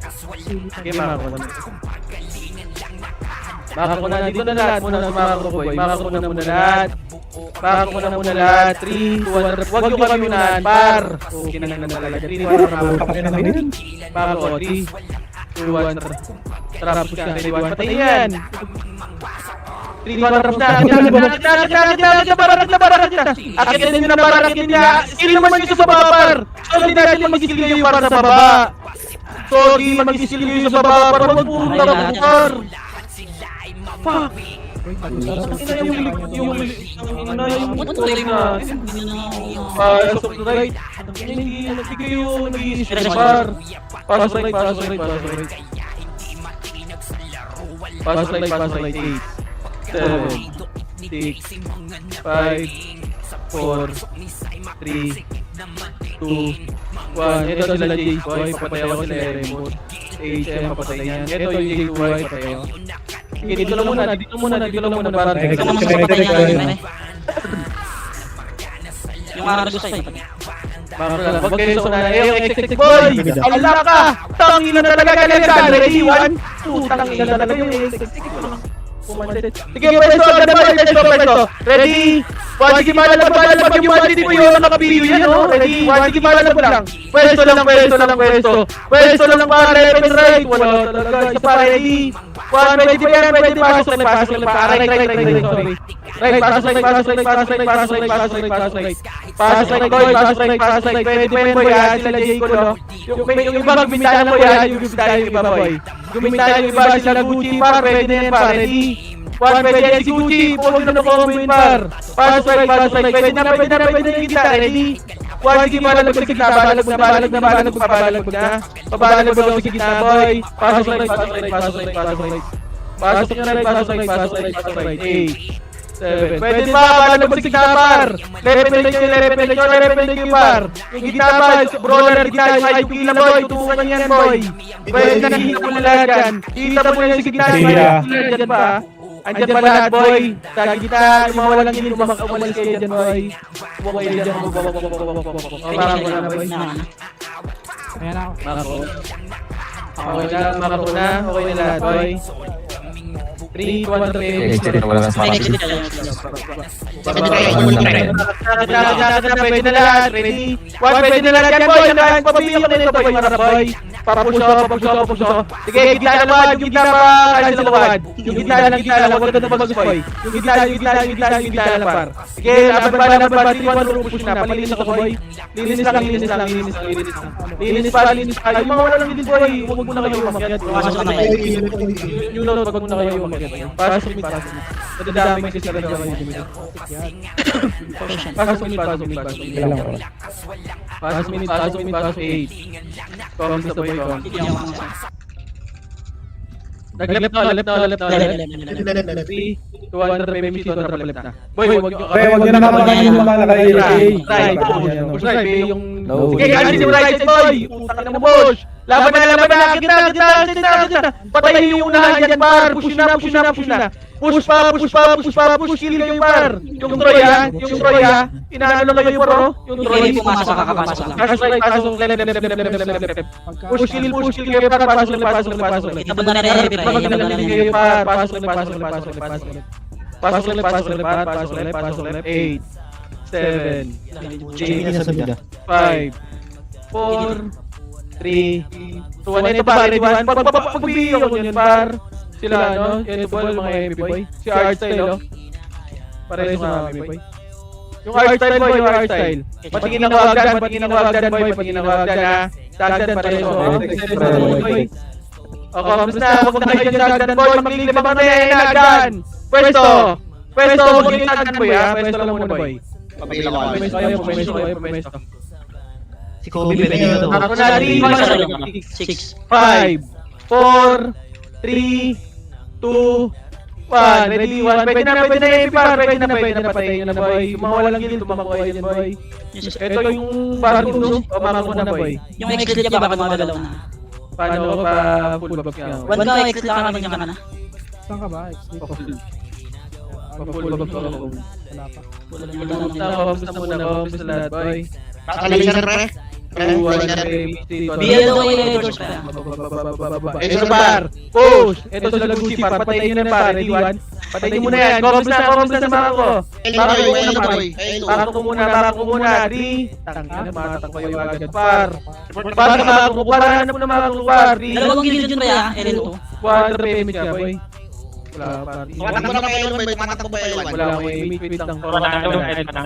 Sige, Mako. Mako na, dito na lahat muna sa Mako boy. Mako na muna lahat. 3, 2, 1, wag yung kami unahan, par. Okay na talaga. 3, 2, 1, Mako, 3, 2, 1, trap ka, 3, 2, 1, patay yan. 3, 2, 1, trap na. Akitin nyo na par, akitin niya. Skill naman yung sa baba, par. Sorry natin mag-skill yung para sa baba. Sorry, mag-skill yung sa baba, par. Huwag puro na par. Fuck! Yung tuloy na pasok na right. Hindi yung nag-i-stress par. Pasok right. Pasok right. 8, 7, 6, 5, 4, 3, 2, 1. Ito sila J-Boy, papatay ako sila Rainbow. HM, papatay niyan. Ito yung J-Boy, papatay ako. Sige, dito lang muna para Yung mga gusto sa'yo. Wag kayo sa unahan. Yung XX boy! Ala ka! Tangina na talaga galing ka! Ready? 1, 2, tangina na talaga yung XX. Sige, pwesto! Ready? 1, sige, malabag yung bandit mo yun, nakapilo yan, no? Ready? 1, sige, malabag lang. Pwesto lang para left and right. Wala talaga. Isa pa, ready? 1, pwede pa yan, pwede pasok. Right, sorry. Right, pasok right. Pasok right, pwede pa yan, boy, ha? Sila Jayco, no? Yung iba magbintahan ko yan, yung iba, boy. Gumintahan yung iba, sila Gucci, par, pwede na yan, par, ready? 1, pwede yan si Gucci, pumunta na combo yun, par. Pasok right, pwede na yung gitna, ready? 1, sige, balag sa gitna, balag na. Pabalag mo sa gitna, boy. Pasok right. Pasok right. 8, 7. Pwede ba, balag sa gitna, par. Left yung par. Yung gitna pa, brawler gitna, yung IQ na, boy. Tutungan yan, boy. Pwede na nakikita mo na lahat yan. Kita mo yan sa gitna, dyan pa. Andyan pa lahat, boy. Sa gitna, yung mga walang hindi umalis kayo dyan, boy. Huwag kayo dyan. Mako na, boy. Ayan ako. Mako na. Okay na lahat, boy. 3, 2, 1, Exit na wala sa Exit kapatid. Pwede na lahat, ready? 1, pwede na lahat yan, boy. Nakahan pa biyo na ito, boy. Marap, boy. Papuso. Sige, gitna na yung gitna pa. Ay, sa lawad. Yung gitna lang. Huwag ka na bagus, boy. Yung gitna lang, par. Sige, laban pa. 3, 2, 1, push na. Palinis ako, boy. Linis lang. Linis pa. Yung mga wala lang din, boy. Huwag mo na kayo umakyat. Yung load, wag mo na kayo umakyat. Pasok mid. Madadami kasi sa radyo kayo. Pasok mid. Pasok mid. 8. Come sa boy, come. Nag-left na. Left. 3, 200 PMC, 200 left na. Boy, wag nyo na makabayan yung mga naka-A. Right, push right, yung... Sige, kasi si right side, boy! Putang ina mo, push! Laban na! Kita! Patayin yung unahan dyan, par! Push na! Push pa! Push, kill kayo, par! Yung Troy, ha? Inaano lang kayo, par, oh? Yung Troy. Pumasok ka, kapasok lang. Pass right, pasok, left. Push, kill kayo, par! Pasok. Itabon na rin, pre. Pasok Itabon na left, rin. pasok left. 8, 7, 8, 5, 4, 3, 2, 1. Ito par, ready 1. Pag-BO ko yun, par. Sila, ano? Ito ball, mga MP boy. Si art style, oh. Pareho sa mga MP boy. Yung art style, boy, yung art style. Patingin ako agdan, boy. Patingin ako agdan, ha. Sagdan, pareho, oh. O, kamusta na? Huwag na kayo dyan sa agdan, boy. Mag-click na ba na yan, agdan? Pwesto, huwag yung agdan, boy, ha. Pwesto lang muna, boy. Pumesto. Si Kobe, pwede na to. Ako na, 3, 6. 5, 4, 3, 2, 1. Ready, 1. Pwede na, MP par. Pwede na, patayin nyo na, boy. Yung mga walang guild, tumakbo kayo dyan, boy. Ito yung barang ito, pamako na, boy. Yung exit niya baka gumagalaw na. Paano ko pa full box niya? One ka, exit lang kami niya ka na. Saan ka ba? Exit. Pa-full box ako. Wala pa. Gusto muna, gusto lahat, boy. Kakalaser, pre. BL daw yung editors pa. Ito par, push! Ito sila Gucci par, patayin nyo na par, ready 1? Patayin nyo muna yan, comments na sa mga ko. Baka ko muna, 3. Tangina, matatang kayo agad par. Baka makakong par, hanap na makakong par, 3. Dalawang guild yun ba ya? LL2. 400 payment ka, boy. Wala par. Matak ba yun? Wala akong wait lang.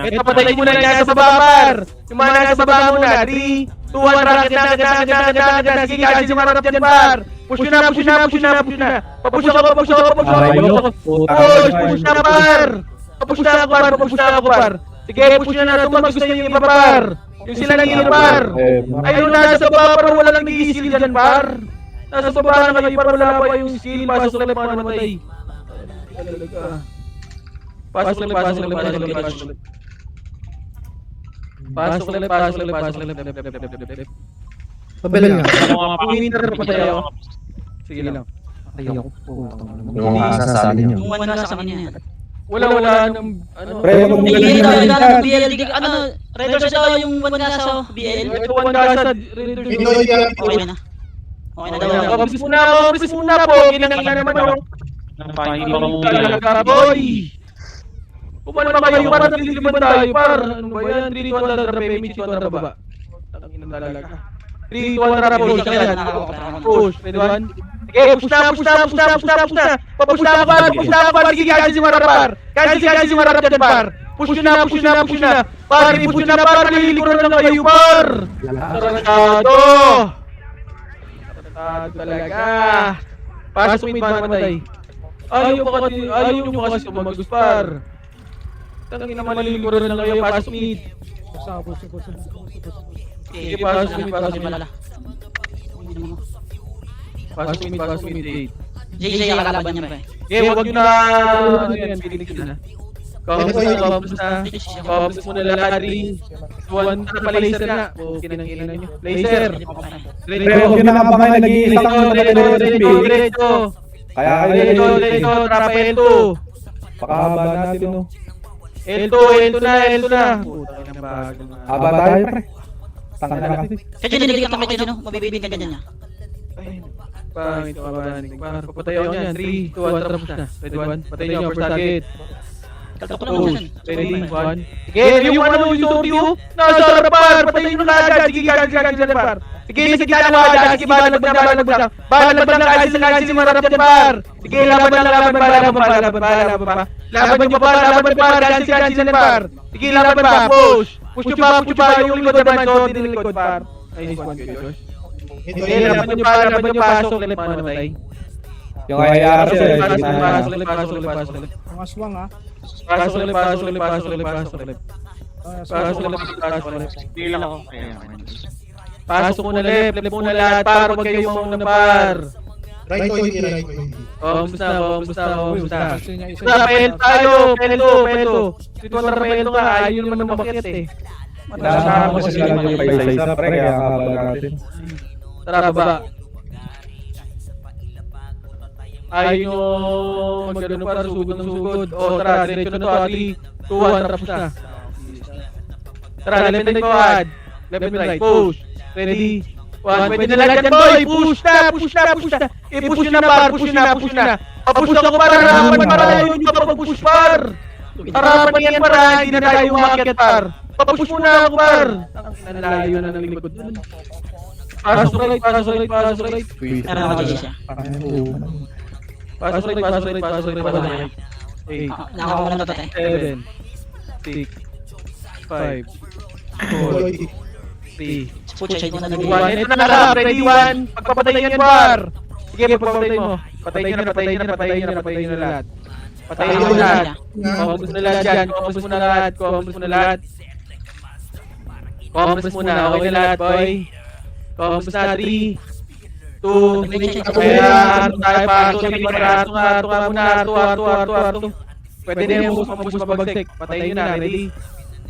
Ito, patayin mo na yan sa baba par. Yung mga nasa baba muna, 3, 2, 1, rocket na. Sige, kasi marap dyan par. Push na. Papush ako. Push na ako par. Sige, push na. Tumagos na yung iba par. Yung sila nang iba par. Ayun, nasa baba par, wala lang nag-i-skill dyan par. Nasa baba na kayo par, wala pa yung skill. Pasok lang mga namatay. Pasok ulit. Pabila nga. Miniter pa tayo. Sige lang. Ayoko. Yung mga sasabi niyo. Yung one nasa kanya yan. Wala nang ano. Pre, wag mo BL, Red Horse daw yung one nasa BL. Ito one kasa. Okay na. Okay na daw. Practice muna po. Kinangina naman ako. Talaga, boy! Kumain pa kayo para naliliban tayo, par! Ano ba yan? 3-200 payment, 200 baba. Tangin na talaga. 3-200 push, yan. Push, pwede one? Sige, push na! Papush na ako, par! Sige, kasi si Marap, par! Kasi si Marap dyan, par! Push na! Par, push na, par! Nalilikuran lang kayo, par! Tarantado talaga! Pasok mid, mamatay. Ayaw nyo kasi umagus, par. Tangin na malilikuran lang kayo, pasok mid. Sige, pasok mid, pasok mid, 8. JJ ang kalaban niya pa. Okay, huwag nyo na, ano yan, pilig na. Comes muna lalari. One na laser na. Okay nang ina nyo. Laser. Pero huwag nyo na kabangan, nag-iisang Diretso. Kaya Diretso, trapa L2. pakahaba natin, no? L2 na. Putang ina bagal. Haba tayo, pre. Tangin na kasi. Kasi dinilig ka kay Jino, mabibigyan ka dyan niya. Pangit ka ba? Papatay ako niyan. 3, 2, 1, tapos na. Ready 1. Patay niyo, first target. Push. Ready 1. Sige, yung ano, yung sorty oh. Nasa harap par. Patay niyo na agad. Sige, gagawin dyan par. Sige, sa gitna na agad. Sige, balag lang. Balag lang kasi marap dyan par. Sige, laban pa. Laban par. Gansi dyan par. Sige, laban pa. Push. Push pa. Yung likod naman. Sorty ng likod par. Nice one, Josh. Sige, laban nyo pasok. Ulit mamatay. Yung IR, Pasok ulit. ang aswang, ha? Pasok ulit. Pasok muna left muna lahat par, huwag kayo mauna par. Right ko hindi, right ko hindi. Kumusta? Gusto niya isa. Pel tayo, Pelto. Si Tuan Pelto ka, ayaw naman na mamakit eh. Nasama ko sa sila yung paisa-isa, pre, kaya kabal natin. Tara, baba. Ayaw nyo mag-ano para sugod ng sugod. O tara, diretso na to, Ali. 2-1, tapos na. Tara, left and right. Left and right, push. Ready? 1, pwede na lang dyan, boy! Push na! I-push nyo na, par! Push na! Papush ako para harapan para yun yung papag-push, par! Harapan yan, para hindi na tayo umakyat, par! Papush mo na ako, par! Ang layo na ng likod. Pasok right. Ano ako dyan siya? Pasok right. 8, Nakakuha mo na to, tay. 7, 6, 5, 4, 3, Pucha, hindi na 1. Ito na lang, ready 1. Pagpapatay yan, par. Sige, pagpapatay mo. Patay nyo na lahat. Patayin nyo na lahat. Compres na lahat dyan. Compres mo na lahat. Compres muna. Okay na lahat, boy. Compres na 3, 2, kaya harto tayo pa. Harto nga muna. Harto. Pwede na yung push pabagsik. Patayin nyo na, ready?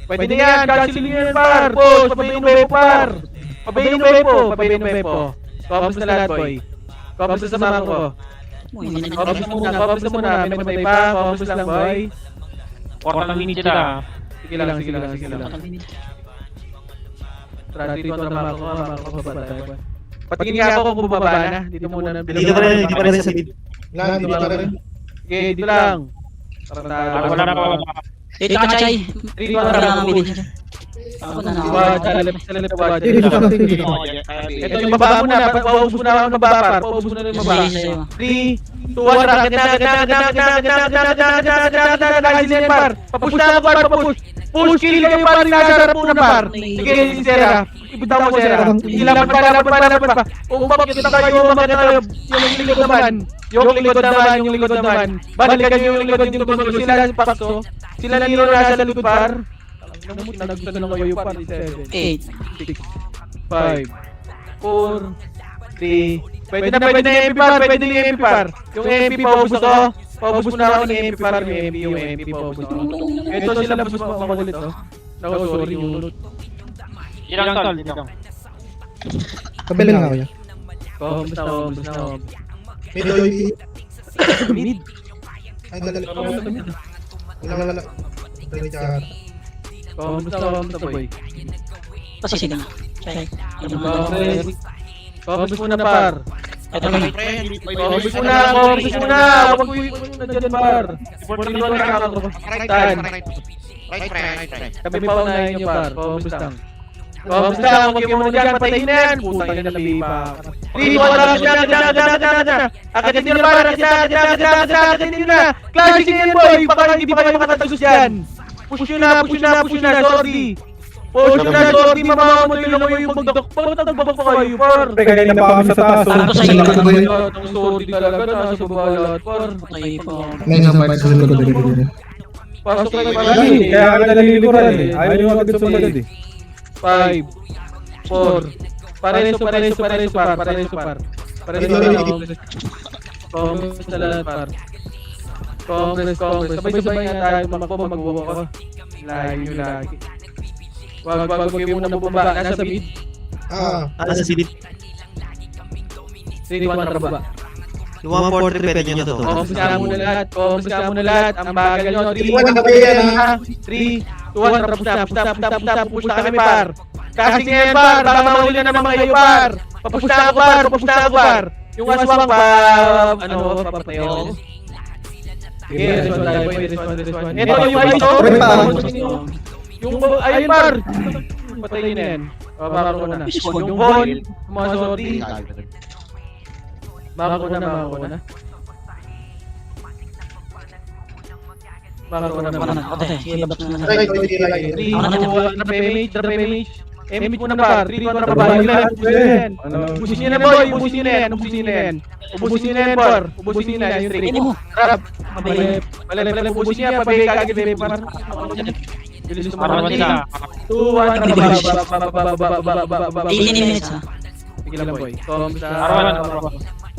Pwede na yan, cancel nyo yan, par. Push, pabayin yung wepo, par. Pabayin yung wepo. Compres na lahat, boy. Compres na sa mga ko. Compres na muna. Pinapatay pa. Compres lang, boy. 4 minutes na. Sige lang. Trati ko na makakababa tayo. Patingin nga ako kung bumaba na. Dito muna. Hindi pa rin sa mid. Hindi pa rin. Okay, dito lang. Wala na pa. Dito ka, Chay. Dito Wala lang. na kami dito. Ako na Ito yung baba mo na. Paubos mo na ako ng baba, par. Paubos mo na yung baba. 3, 2, 1, rocket na. Lagi yan, par. Papush na ako, par. Push, kill kayo, par. Nasa harap mo na, par. Sige, si Sera. Ibitaw mo, Sera. Ilaban pa. Umakit na kayo. Yung likod naman. Balikan yung likod. Sila si Paxo. Sila lang yung nasa likod, par. Nagustuhan na kayo, par. 7, 6, 5, 4, 3. Pwede na yung MP, par. Yung MP, paubos ako. Paubos mo na ako ng MP, par. Yung MP, paubos ako. Ito sila bus makulit, oh. Naku, sorry, yung unod. Ilang tol? Kabila na ako yan. Paubos na ako. Mid. Ay, dali. Wala. Paubos na, boy. Pasisi lang. Chay. Paubos mo na, par. Ito kami. Paubos mo na. Huwag mo dyan, par. Kami pa unahin nyo, par. Paubos lang. Huwag mo dyan, patayin na yan. Putang ina, nabi pa. 3, 1, Akatin nyo na, par. Akatin nyo na. Classic yan, boy. Baka hindi pa kayo makatagos yan. Push nyo na, sorry. Push nyo na, sorry. Mamamatay lang kayo yung magdok. Pagtagbabak pa kayo, par. Kanina pa kami sa taas. Ano sa iyo? Ang sorry talaga, nasa baba lahat, par. Patay pa. May sabay sa likod dito. Pasok kayo, par. Kaya kami nalilikuran eh. Ayaw nyo agad sumunod eh. 5, 4. Pareso, par. Congress na lahat, par. Congress. Sabay-sabay nga tayo, magbuwa ko. Layo lagi. Wag kayo muna bumaba. Nasa mid. Nasa silid. 3, 2, 1, baba. Yung 143 pwede nyo to. Compres ka muna lahat. Ang bagal nyo. 3, 2, 1, push na kami, par. Casting yan, par. Baka mahuli na naman kayo, par. Papush na ako, par. Yung aswang pa, papatayo. Sige, respond. Ito yung ito. Yung, ayun, par. Patayin na yan. Mako na. Yung ball, mga sorti. Mako na. Patay. Sige, labas na. 3, 2, 1, drop image. Image muna, par. 3, 2, 1, baba. Ubusin nyo na, boy. Ubusin nyo na yan, par. Ubusin nyo na yung trick. Trap. Mali. Ubusin nyo yan, pabay kagad, par. Bilis tumarap nila. 2, 1, 18 minutes ha. Sige lang, boy.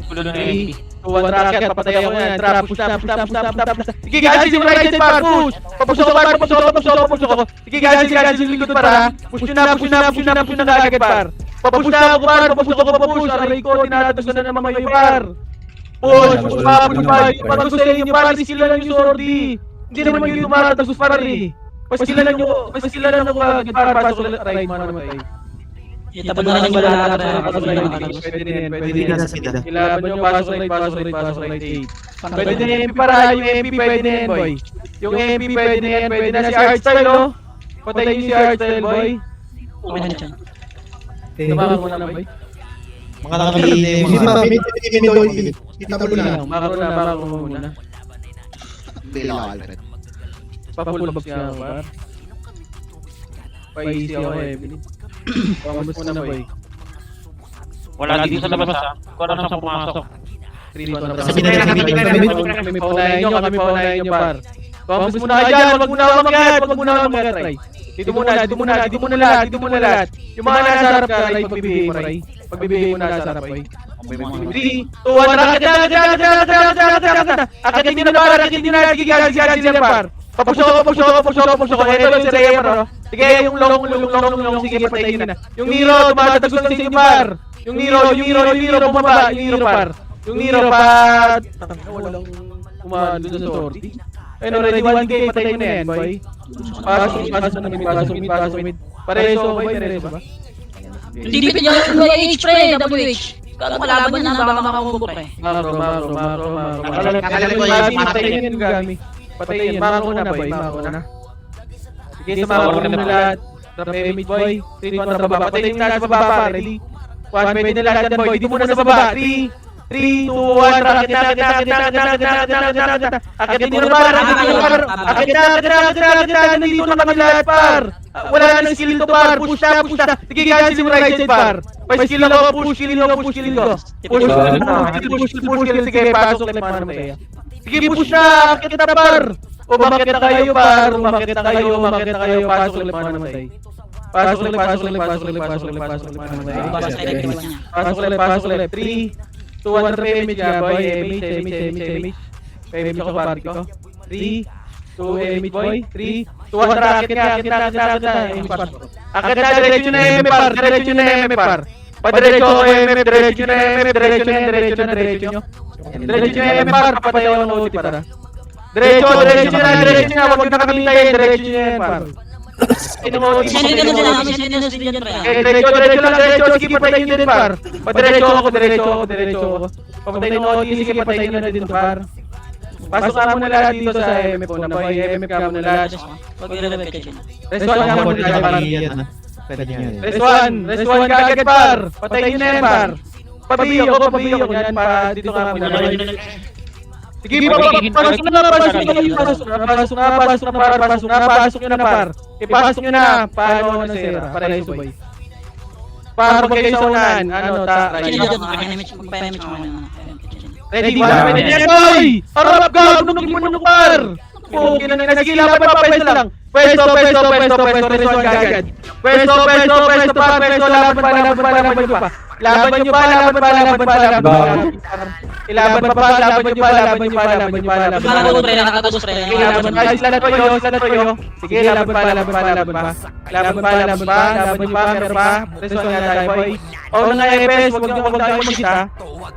Pulo ng MP. 2-1 racket, papatay ako yan. Trap, push na. Sige, gansi yung right side par, push! Papush ako par, papush ako. Sige, gansi yung likod par ha. Push nyo na agad par. Papush na ako par, papush. Aray ko, tinatatos na naman kayo par. Push pa. Pag gusto nyo par, sila lang yung sordi. Hindi naman kayo tumatatos par eh. Paskila nyo ako agad par, pasok right man naman tayo. Tapos na lang yung balala Pwede din. Ilaban nyo, pasok right 8. Pwede din MP para, yung MP pwede na yan, boy. Yung MP pwede na si Artstyle, oh. Patayin si Artstyle, boy. Okay na dyan. Tumakas mo na, boy. Mga nakakabili mga... Makaro muna. Bilang Alfred. Pa-full box nga, par. Pa-easy ako, Evelyn. Pangabot mo na, boy. Wala dito sa labas ha. Kung ano sa pumasok. 3-1 na par. Kami paunahin nyo, par. Pangabot muna kayo dyan, wag muna umagat, Ray. Dito muna lahat. Yung mga nasa harap ka, Ray, pagbibigay mo nasa harap, Ray. 3, 2, 1, raket na! Akatin nyo na, sige, par. Papush ako. Ito lang si Rhea, par. Sige, yung long, sige, patayin na. Yung Nero, tumatagos lang sa inyo, par. Yung Nero, bumaba, yung Nero, par. Yung Nero, par. Walang kumano doon sa sortie. Ano, ready 1K, patayin mo na yan, boy. Pasok mid. Pareso ba? Hindi pa niya yung WH pre, WH. Kalaban niya na baka makakuha pre. Makro. Patayin yung gami. Patayin, mako na, boy. Sige, sumako na lahat. Trap mid, boy. 3-1 na baba. Patayin yung nasa baba, pa. Ready? 1 pwede na lahat yan, boy. Di muna sa baba. 3, 2, 1, raket na. Akitin nyo na, par. Akit na. Nandito na kami lahat, par. Wala na skill to, par. Push na. Sige, gansi yung right side, par. Pa-skill ako, push ko. Sige, pasok lang paano mataya. Sige, push na. Akit na, par. Umakit na kayo, par. Umakit na kayo. Pasok lang paano matay. Pasok lang paano matay. Pasok lang. 3, 2, 1, PMH ka, boy. MH. PMH ako, party ko. 3, 2, MH, boy. 3, 2, 1, racket ka. Akit na, diretso na MM, par. Padiretso ako, MM, diretso na MM, diretso nyo. Diretso na MM, par. Papatayaw ng OT, para. Diretso na. Huwag na kami tayo, diretso nyo yan, par. Send na sila dyan pre. Diretso. Sige, patayin nyo din, par. Padiretso ako. Papatayin ng OT, sige, patayin nyo na din, par. Pasok ka muna lahat dito sa MF na, boy. MF ka muna lahat. Pag-i-revive ka dyan. Rest 1 ka muna lahat, par. Pwede nyo yan. Rest 1 ka agad, par. Patayin nyo na yan, par. Pabiyo ko yan, para dito ka muna. Sige, pasok nyo na, par. Ipasok nyo na. Paano na, sir? Para na boy. Para pag kayo sa unahan. Sino dyan? Magpa-image mo na. Ready? Pwede niya, boy! Harap ka! Nunugin mo nung par! Okay na. Sige, laban pa. Pwesto lang. Pwesto. Resuan ka agad. Pwesto, par. Pwesto, laban pa. Laban nyo pa. Ilaban nyo pa. Nakakatos pre. Ilaban pa. Sila na toyo. Sige, laban pa. Laban nyo pa. Meron pa. Resuan nga tayo, boy. O na nga, EPS. Huwag tayo mag-kita.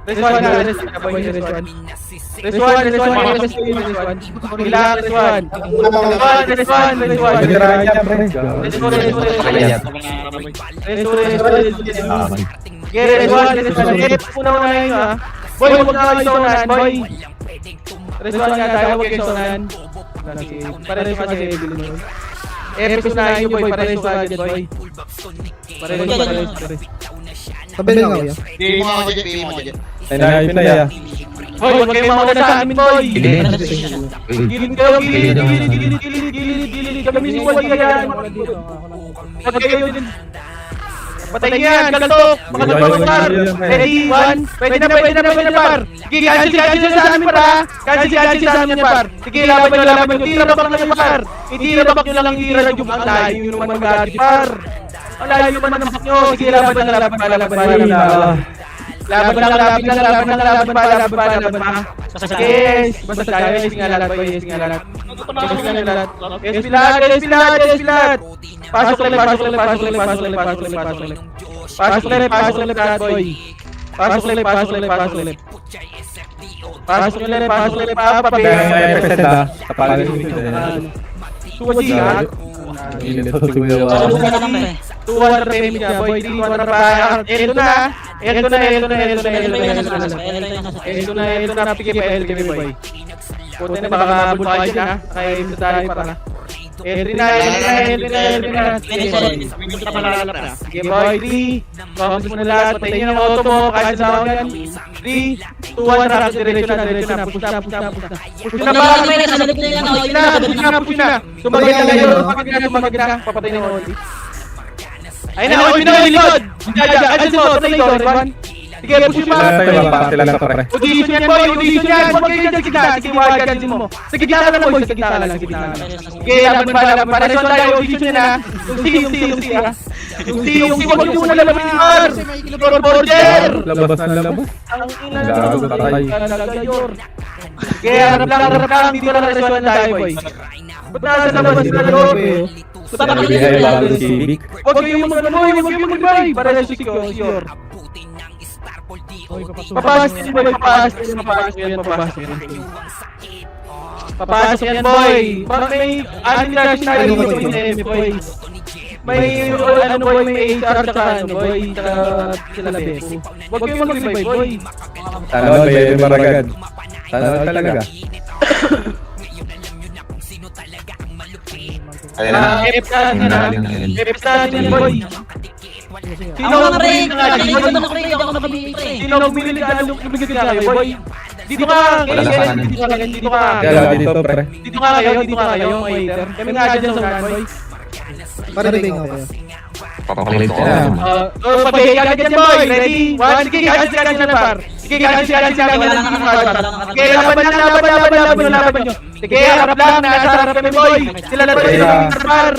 Resuan. Ilang Resuan. Boy, huwag na kayo sonahan, boy. Resuan nga tayo, huwag kayo sonahan. Pareso kasi Evelyn mo. Epic na nyo, boy. Pareso ka agad, boy. Pareso. Sabi na nga, kuya. Pili mo ako dyan. Ay, pinaya. Boy, huwag kayo mauna sa amin, boy. Gilid kayo. Gamisin ko lang yan. Huwag kayo din. Patay yan, galtok! Mga galtok, par! Ready, 1, pwede na, par! Sige, cancel sa amin, par, ha! Cancel sa amin yan, par! Sige, laban nyo, tira bak lang yan, par! Itira nyo lang yung radyo, ang layo nyo naman mag-ati, par! Ang layo naman ang bak nyo! Sige, laban pa! Laban pa. Yes! Basta tayo, yes nga lahat boy, yes nga lahat. Yes lahat. Pasok ulit lahat boy. Pasok ulit papabi. Kapag Suwaji ha? Hindi ito tumawa. 200 PM niya boy, 200 pa. Ito na, pikip boy. Punta na baka mabul pa kayo ha? Kaya ito tayo para. Ito na. Sige boy, 3. Vamos muna lahat, patayin nyo ng auto mo, kahit sa ako yan. 3, 2, 1, diretso na. Push na ba? Push na. Tumagin na kayo, papatayin ng auto. Ayun na, likod! Adjust mo, patay ito, Revan. Sige, push mo. Sila na pre. Audition yan boy, audition yan. Huwag kayo dyan sa gitna. Sige, wag ka dyan mo. Sa gitna ka lang boy, sa gitna ka lang. Sige, laban pa. Reson tayo, audition yan ha. Yung C ha. Yung C, huwag nyo muna laban ni Mar. Borger! Labas na labas. Gago, patay. Sige, harap lang. Dito lang reson tayo boy. Ba't nasa labas na loob eh? Bihay bago civic. Huwag kayo mag-boy. Para na secure. Papasok yan boy. Bakit may anti-national boy. May boy, may HR tsaka boy, tsaka sila Bepo. Huwag kayo mag-boy boy. Tanawal ba yung maragad? Tanawal talaga. Kaya na. F-star yan boy. Sino ang pre? Sino ang bumili ka? Anong bumili ka kayo boy? Dito ka! Dito ka kayo, mga hater. Kami nga dyan sa unan boy. Parating ako. Papakulit ko. Pag-hate ka dyan boy! Ready? 1, sige, kakas na par! Sige, kakas Sige, laban nyo! Sige, harap lang, nasa harap kami boy! Sila na tayo sa par!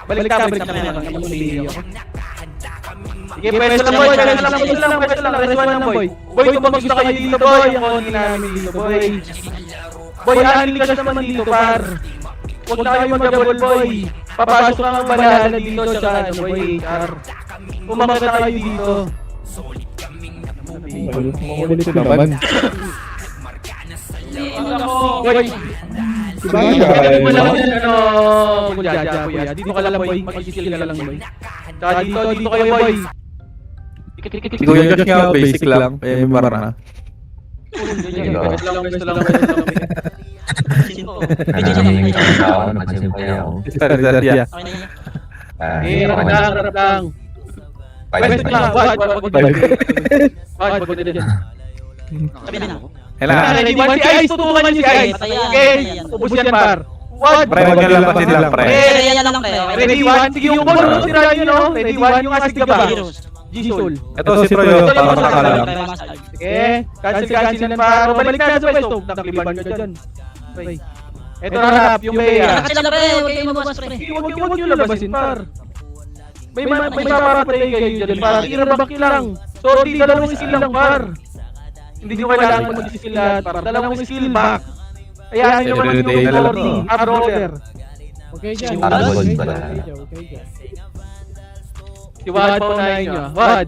Balik na. Sige, pwesto lang boy, pwesto lang boy. Boy, kung mag-gusto kayo dito boy, ang konti namin dito boy. Boy, anlikas naman dito par. Huwag na kayo mag-double boy. Papasok ang balahala dito sa boy, HR. Pumakas na kayo dito. Makulit naman. Boy, dito ka lang boy, mag-skill ka lang boy. Tsaka dito kayo boy. Si Kuya Josh nga, basic lang. Eh, mara na. Standard yan. Harap lang. Pwesto lang, wag dyan. Kailangan. Ready, si Ice, tutukan niyo si Ice. Okay, ubus yan par. Pre, wag nyo lang pati lang, pre. Ready, 1, sige yung ball, tirahan nyo no? Ready, 1, yung asig ka ba? G-Soul. Ito si Proyo, para makakala lang. Okay, cancel yan par. Balik na sa pwesto. Nakaliban ka dyan. Ito harap, yung Bea. Huwag nyo labasin par. May papapatay kayo dyan par. Irabak lang. Sorry, dalawang skill lang par. Hindi nyo kailangan mag-skill lahat par. Dalawang skill back. Ayahin nyo naman yung sorry. Up-roller. Okay dyan. Si Wad pa unahin nyo. Wad.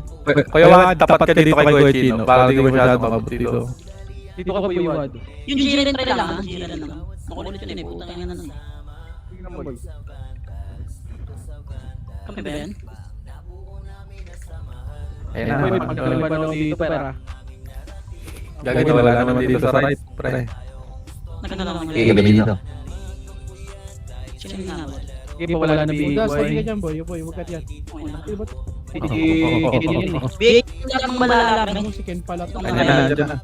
Kuya Wad, tapat ka dito kay Kuya Chino. Para di ko masyado makabot dito. Dito ka po yung Wad. Yung Jiren try lang, Jiren lang. Makulit yun eh, putang ina na. Kami ba yan? Ayun na. May pagkaliban ako dito pera. Gagawin wala naman dito sa right, pre. Nagkakalaman Sige, gabi dito. Sino yung nabot? Sige po, wala na big Ugas, boy. hindi ka dyan boy. Upoy, huwag ka dyan. Big lang malalaki. Si Ken pala to. Ayan na, dyan na.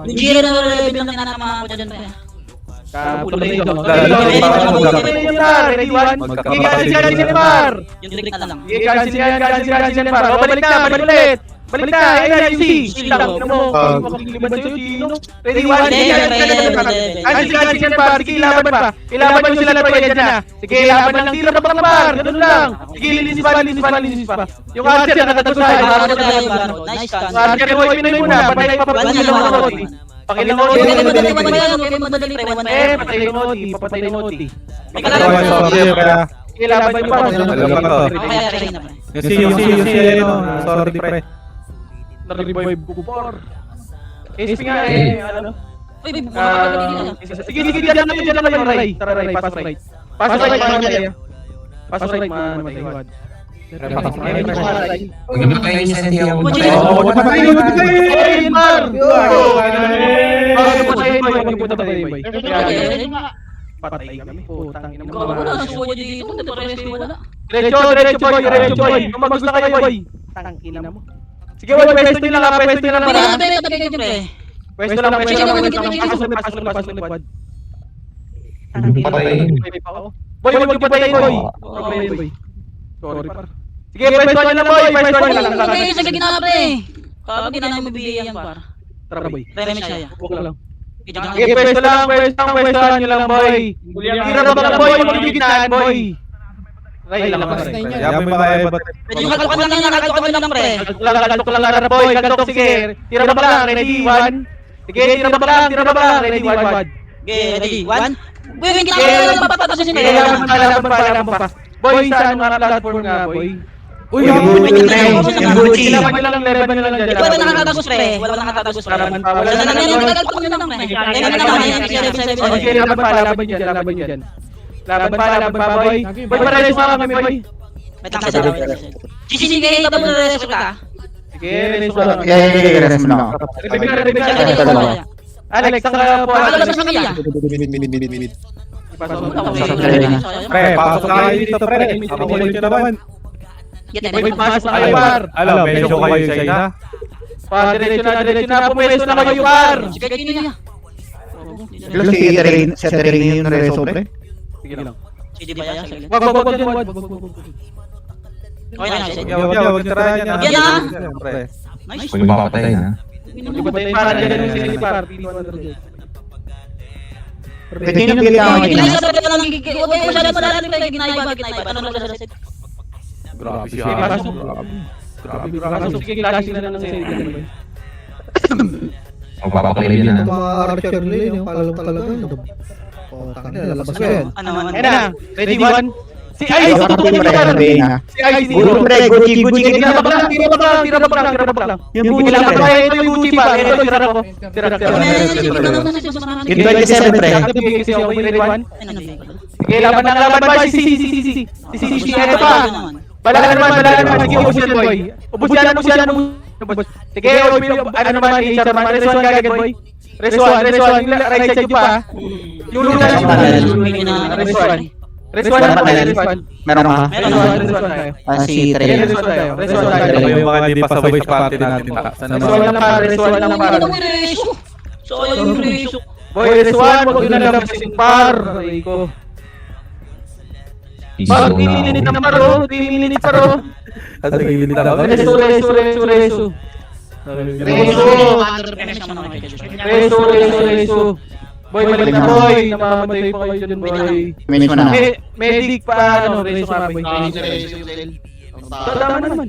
Yung Jiren na level lang tinatama ako dyan pa. Kapuloy ito. Ready, Ready, 1. Magkakapatid. Cancel yan par. Yung trick na lang. Cancel yan par. Balik na, balik ulit. Balik na, ayun na yung C. Tang na mo. Makakiliban sa'yo, Gino. Ready, 1, Ansin par. Sige, ilaban pa. Ilaban nyo sila Troy, yan na. Sige, ilaban lang. Tira pa par. Ganun lang. Sige, linis pa. Yung Archer, nakatago sa akin. Nice can. Archer, Roy, Pinoy muna. Patay pa lang ng Oti. Pakilang Oti. Patay ng Oti. Papatay ng Oti. Ilaban nyo pa. Sorry, pre. Nag-revive ko par. SP nga ano? Sige, dyan lang kayo, Ray. Tara, Ray, pass right. Pass right, man. Magpapakain niya sa tiyaw. Patay kami. Putang ina mo. Diretso, boy. Kumagos na kayo, boy. Tang ina mo. Sige, boy, pwesto nyo lang. Pwesto lang. Pasok lipad. Patayin. Boy, huwag yung patayin, boy. Boy. Sorry, par. Sige, pwesto nyo lang, boy. Okay, sige na pre. Kapag na mo bibigyan par. Tara, boy. Remix siya. Huwag lang. Sige, pwesto nyo lang, boy. Tira ba lang, boy? Huwag yung gitnaan, boy. Ray lang, Labas na Ray. niya. Yamoy mga ebat. Medyo kaltok lang pre. Kaltok lang, boy. Kaltok, sige. Tira ba lang, ready, 1. Sige, tira ba lang, ready, 1. Okay, ready? 1. Wait, kita lang papatasin nila. Laban pa. Boy, saan mga platform nga, boy? Uy, Ilaban nyo lang, level nyo lang dyan. Wala nakakatagos pre. Wala nakakatagos pre. Laban pa, wala Wala na. nakakatagos nyo lang pre. Okay, laban pa, laban pa, boy. Boy, paredes mga kami, boy. GCK, double reso ka. Sige, redes mga kami. Yes, mo na. Alex, saka po. Alex, sa kanya. Pre, pasok na kayo dito, pre. Ako ulit ka naman. Boy, pasok na kayo, par. Alam, medyo kayo sa ina. Diretso na, pumwesto na kayo, par. Sige, kanya niya. Si Terrain yung reso, pre. Sige lang. Sige ba yan? Wag. Okay na, sige. Huwag tirahan yan. Yan na. Pre. Nice. Huwag mapapatay na. Para dyan yung sige, par. Pwede nyo pili ang Ginaiba sa lang gigil. Okay, masyado malalim pre. Ginaiba. Ano lang sa set? Grabe Sige, siya. pasok. Pasok, sige, klase na ng sige. Magpapakain na. Mga archer nila yun, yung kalong talaga. Lalabas ko yan. Ano man? Ayan na, ready, 1. Si Ice, tutukan nyo par. Si Ice, Gucci, pre, Gucci. Tira ba lang. Yung Gucci lang. Ito yung Gucci pa. Ito, tira. Yung 27, pre. Kasi ako yung ready, 1. Sige, laban ba? Si. Ito pa. Balagan naman. Sige, ubus yan, boy. Ubus yan. Sige, ano naman, HR man. Resuan kagad, boy. Resuan. Yung right side nyo pa. Yung luna Resuan. Meron ka? Resuan tayo. Si Terrain. Resuan tayo. Ito yung mga hindi pa sabay sa party natin. Resuan lang para. So, yung reso. Boy, Resuan, huwag yun na lang si par. Aray ko. Par, tinilinit ng paro. Ano yung ilinit ako? Reso. Boy, balik na, boy. Namamatay pa kayo dyan, boy. Minutes mo na. Medic pa, reso ka, boy. Tama naman.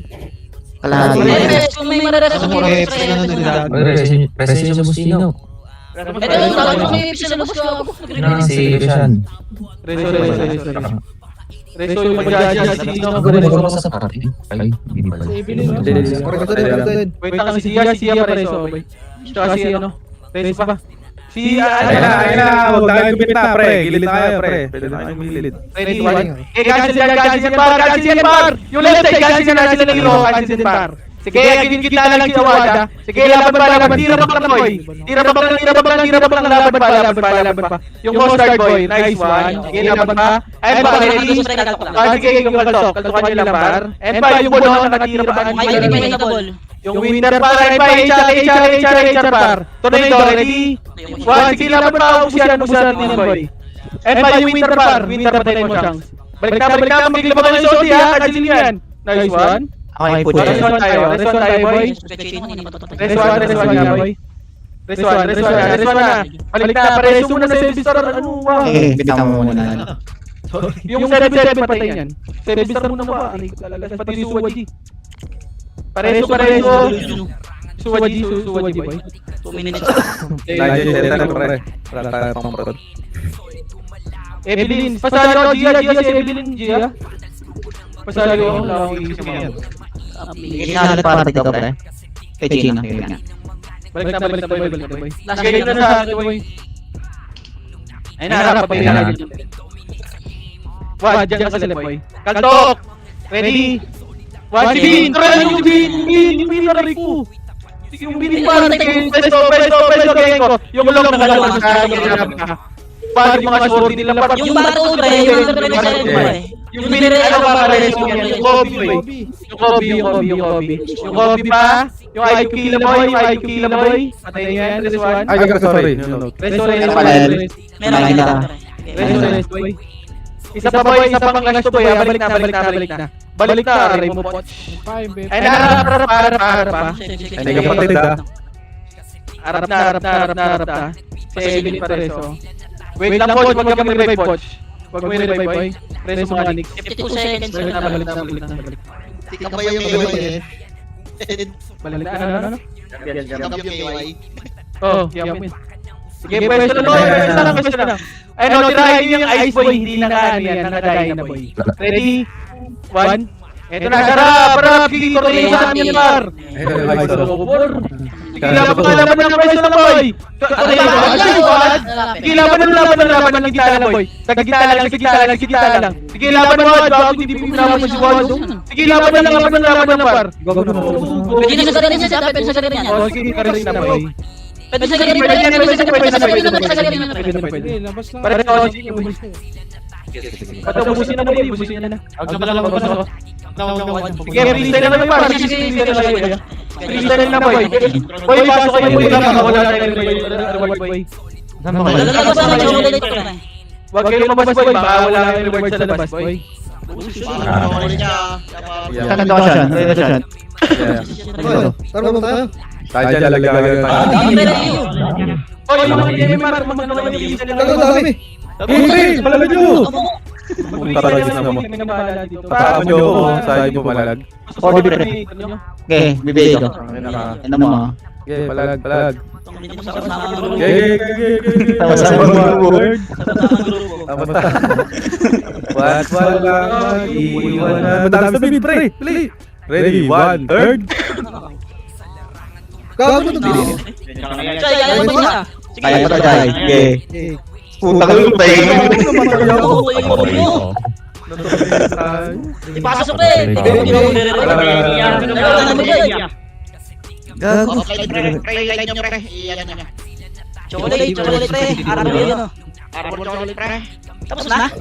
Kalahati. Kung may marareso sa Presensya mo sino? ito, dapat may sa labas ko. Na si Lucian. Reso yung mag-judge. Sino ka ba Ano reso? ba sa party? Ay, hindi pala. Wait lang, si Sia pa reso, boy. Tsaka si reso pa. Si Ayun na. Huwag tayo gumit na, pre. Gilid na kayo, pre. Pwede na kayong gilid. Ready, 1. Cancel yan, par! Yung left side, cancel na sila ng hero, cancel yan, par. Sige, gitna na lang si Awada. Sige, laban pa. Tira pa lang, boy. Tira pa lang, laban pa. Yung Coast Guard, boy. Nice one. Sige, laban pa. Ayun pa, ready? Sige, yung kaltok. Kaltokan nyo lang, par. Ayun pa, yung bono na nakatira pa. Yung winner pa, ayun pa, HR, par. Tornado, ready? 1, sige, laban pa. Ubusan din, boy. Ayun pa, yung winner pa tayo mo chance. Balik na, maglilabang ng Soti, ha? Cancel yan. Nice one. Okay, put Rest 1 tayo, boy. Rest 1 nga, boy. Rest 1 na. Balik na, pareso muna sa Star. Ano ba? Bitaw mo muna. Yung 7-7 patay yan. 7 Star muna ba? Pati si Suwaji. Pareso. Suwaji, boy. 2 minutes. Wala tayo pang prod. Evelyn, pasali ko, Gia si Evelyn, Gia. Pasali ko, wala akong iisip yan. Inahalat para dito, pre. Kay Gina. Balik na, boy. Last game na sa akin, boy. Ay, naharap pa yun. Wad, dyan ka sa left, boy. Kaltok! Ready? Wad, si Bin! Try yung Bin! Naray ko! Yung Bin pa! Pesto, geng ko! Yung long nakalaman sa akin. Bakit yung mga shorty nila pa? Yung bato, pre. Yung binire, Ano ba para yung Kobe? Yung Kobe pa? Yung IQ Killa Boy? Patay yan, this one. Ay, sorry. Meron na. Rest, boy. Isa pa boy, isa pang last boy. Balik na. Balik na, aray mo poch. Ay, harap pa. Ay, kapatid Harap na. Si Evelyn Pareso. Wait lang, Poch. Wag kami revive, Poch. Wag mo revive, boy. Preso mga Nix. 52 seconds. Balik na. Tika ba yung KY? Balik na, ano? Tika yung KY? Oh, yamin. Sige, pwesto na, pwesto na. Ay, no, tirahin yung ice, boy. Hindi nakadahin na, boy. Ready? 1. Eto na, para kikikorin sa amin, par. Kilaban ng pwesto na, boy. Kilaban ng laban ng gitna lang, boy. Nagkita lang. Sige, laban ng wad, bago hindi pinapin mo si Wad. Sige, laban ng par. Pwede na sa garin yan. O, sige, karin na, boy. Pwede sa garin yan. Pwede, labas na. Pare ko, sige, patabusin na, boy. Busin na. Sige, freestyle na naman, par. Freestyle na, boy. Boy, pasok kayo, boy. Wala tayo, boy. Lalabas na chocolate, pre. Huwag kayo lumabas, boy. Baka wala kayong reward sa labas, boy. Second caution. Tara mo tayo. Tayo dyan lagay tayo. Oy, yung mga DMR, magano kayo yung freestyle na Tagal dami. Hindi! Malalag nyo! Tatagis na mo. Kasama nyo ako. Saan mo malalag? Okay, bibigay ko. Ano mo? Okay, palag. Sama-sama mag-word. Tama. What lang iwan na. Madami sa bid, pre. Play. Ready, 1, third. Gago na din. Kaya mo ba? Kaya pa tayo. Okay. Puta ka yung tayo. Ipasok, pre. Gago. Pre, light nyo, pre. Iyan nyo. Chocolate, pre. Arap mo yun, no? Arbor chocolate, pre. Tapos na?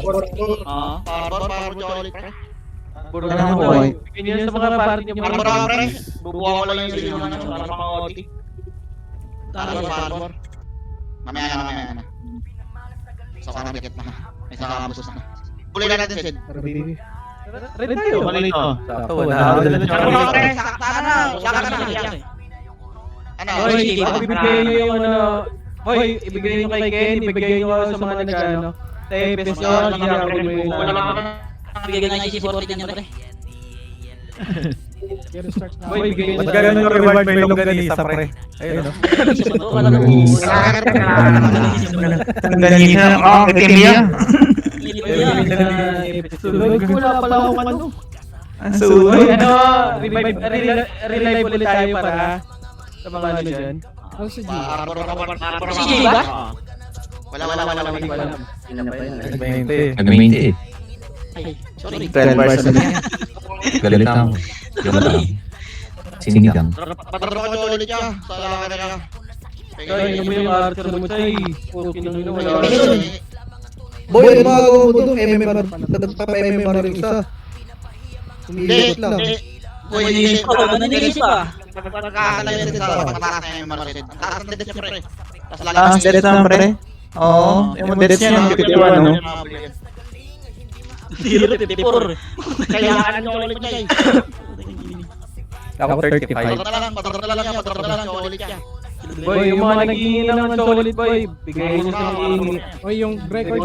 Arbor chocolate, pre. Ano, boy? Ganyan sa mga party niyo. Arbor, pre. Bubuha ko lang yung sino na para pang-OT. Arbor. Mamaya na. Sa karamikit na. May sa kampus na. Pulay na natin, Sid. Ready tayo. Sakto, Arbor, pre. Sakta na. Saka na. Ano? Hoy, ibigay niyo yung ano. Hoy, ibigay niyo kay Ken, ibigay niyo sa mga nag-ano. Tepes yun, Bigyan na yung C40 niya, pre. Hoy, ibigay niyo Ba't gano'n yung reward may longganisa, pre? Ayun, no? Ganyan na. Itim yan. Wala pala akong ano. Suway. Hoy, ano, relive ulit tayo para sa mga ano dyan. Ano si G? Si G ba? Wala. Nag-maintain. Ay, sorry. 12% yan. Galit na ako. Yung lang. Sinigang. Patro ko ulit siya. Sa laki na. Hoy, yung Arthur mo tayo. Okay lang yun, wala. Boy, ano mga gawa mo doon? MMR. Nagpapa-MMR yung isa. Umiikot lang. Uy, Nanisip pa. pagkakalayo din sa mataas na yung Marcet. Ang taas ng dedes niya, pre. Tapos Ah, lalaki. dedet naman, pre. Oo, yung dedet niya, yung 51, no? 054. Kaya ano ulit niya eh. Ako 35. Patatra lang yan, solid yan. Boy, yung mga nag-iingi naman solid boy, bigay nyo sa mga Oy, yung record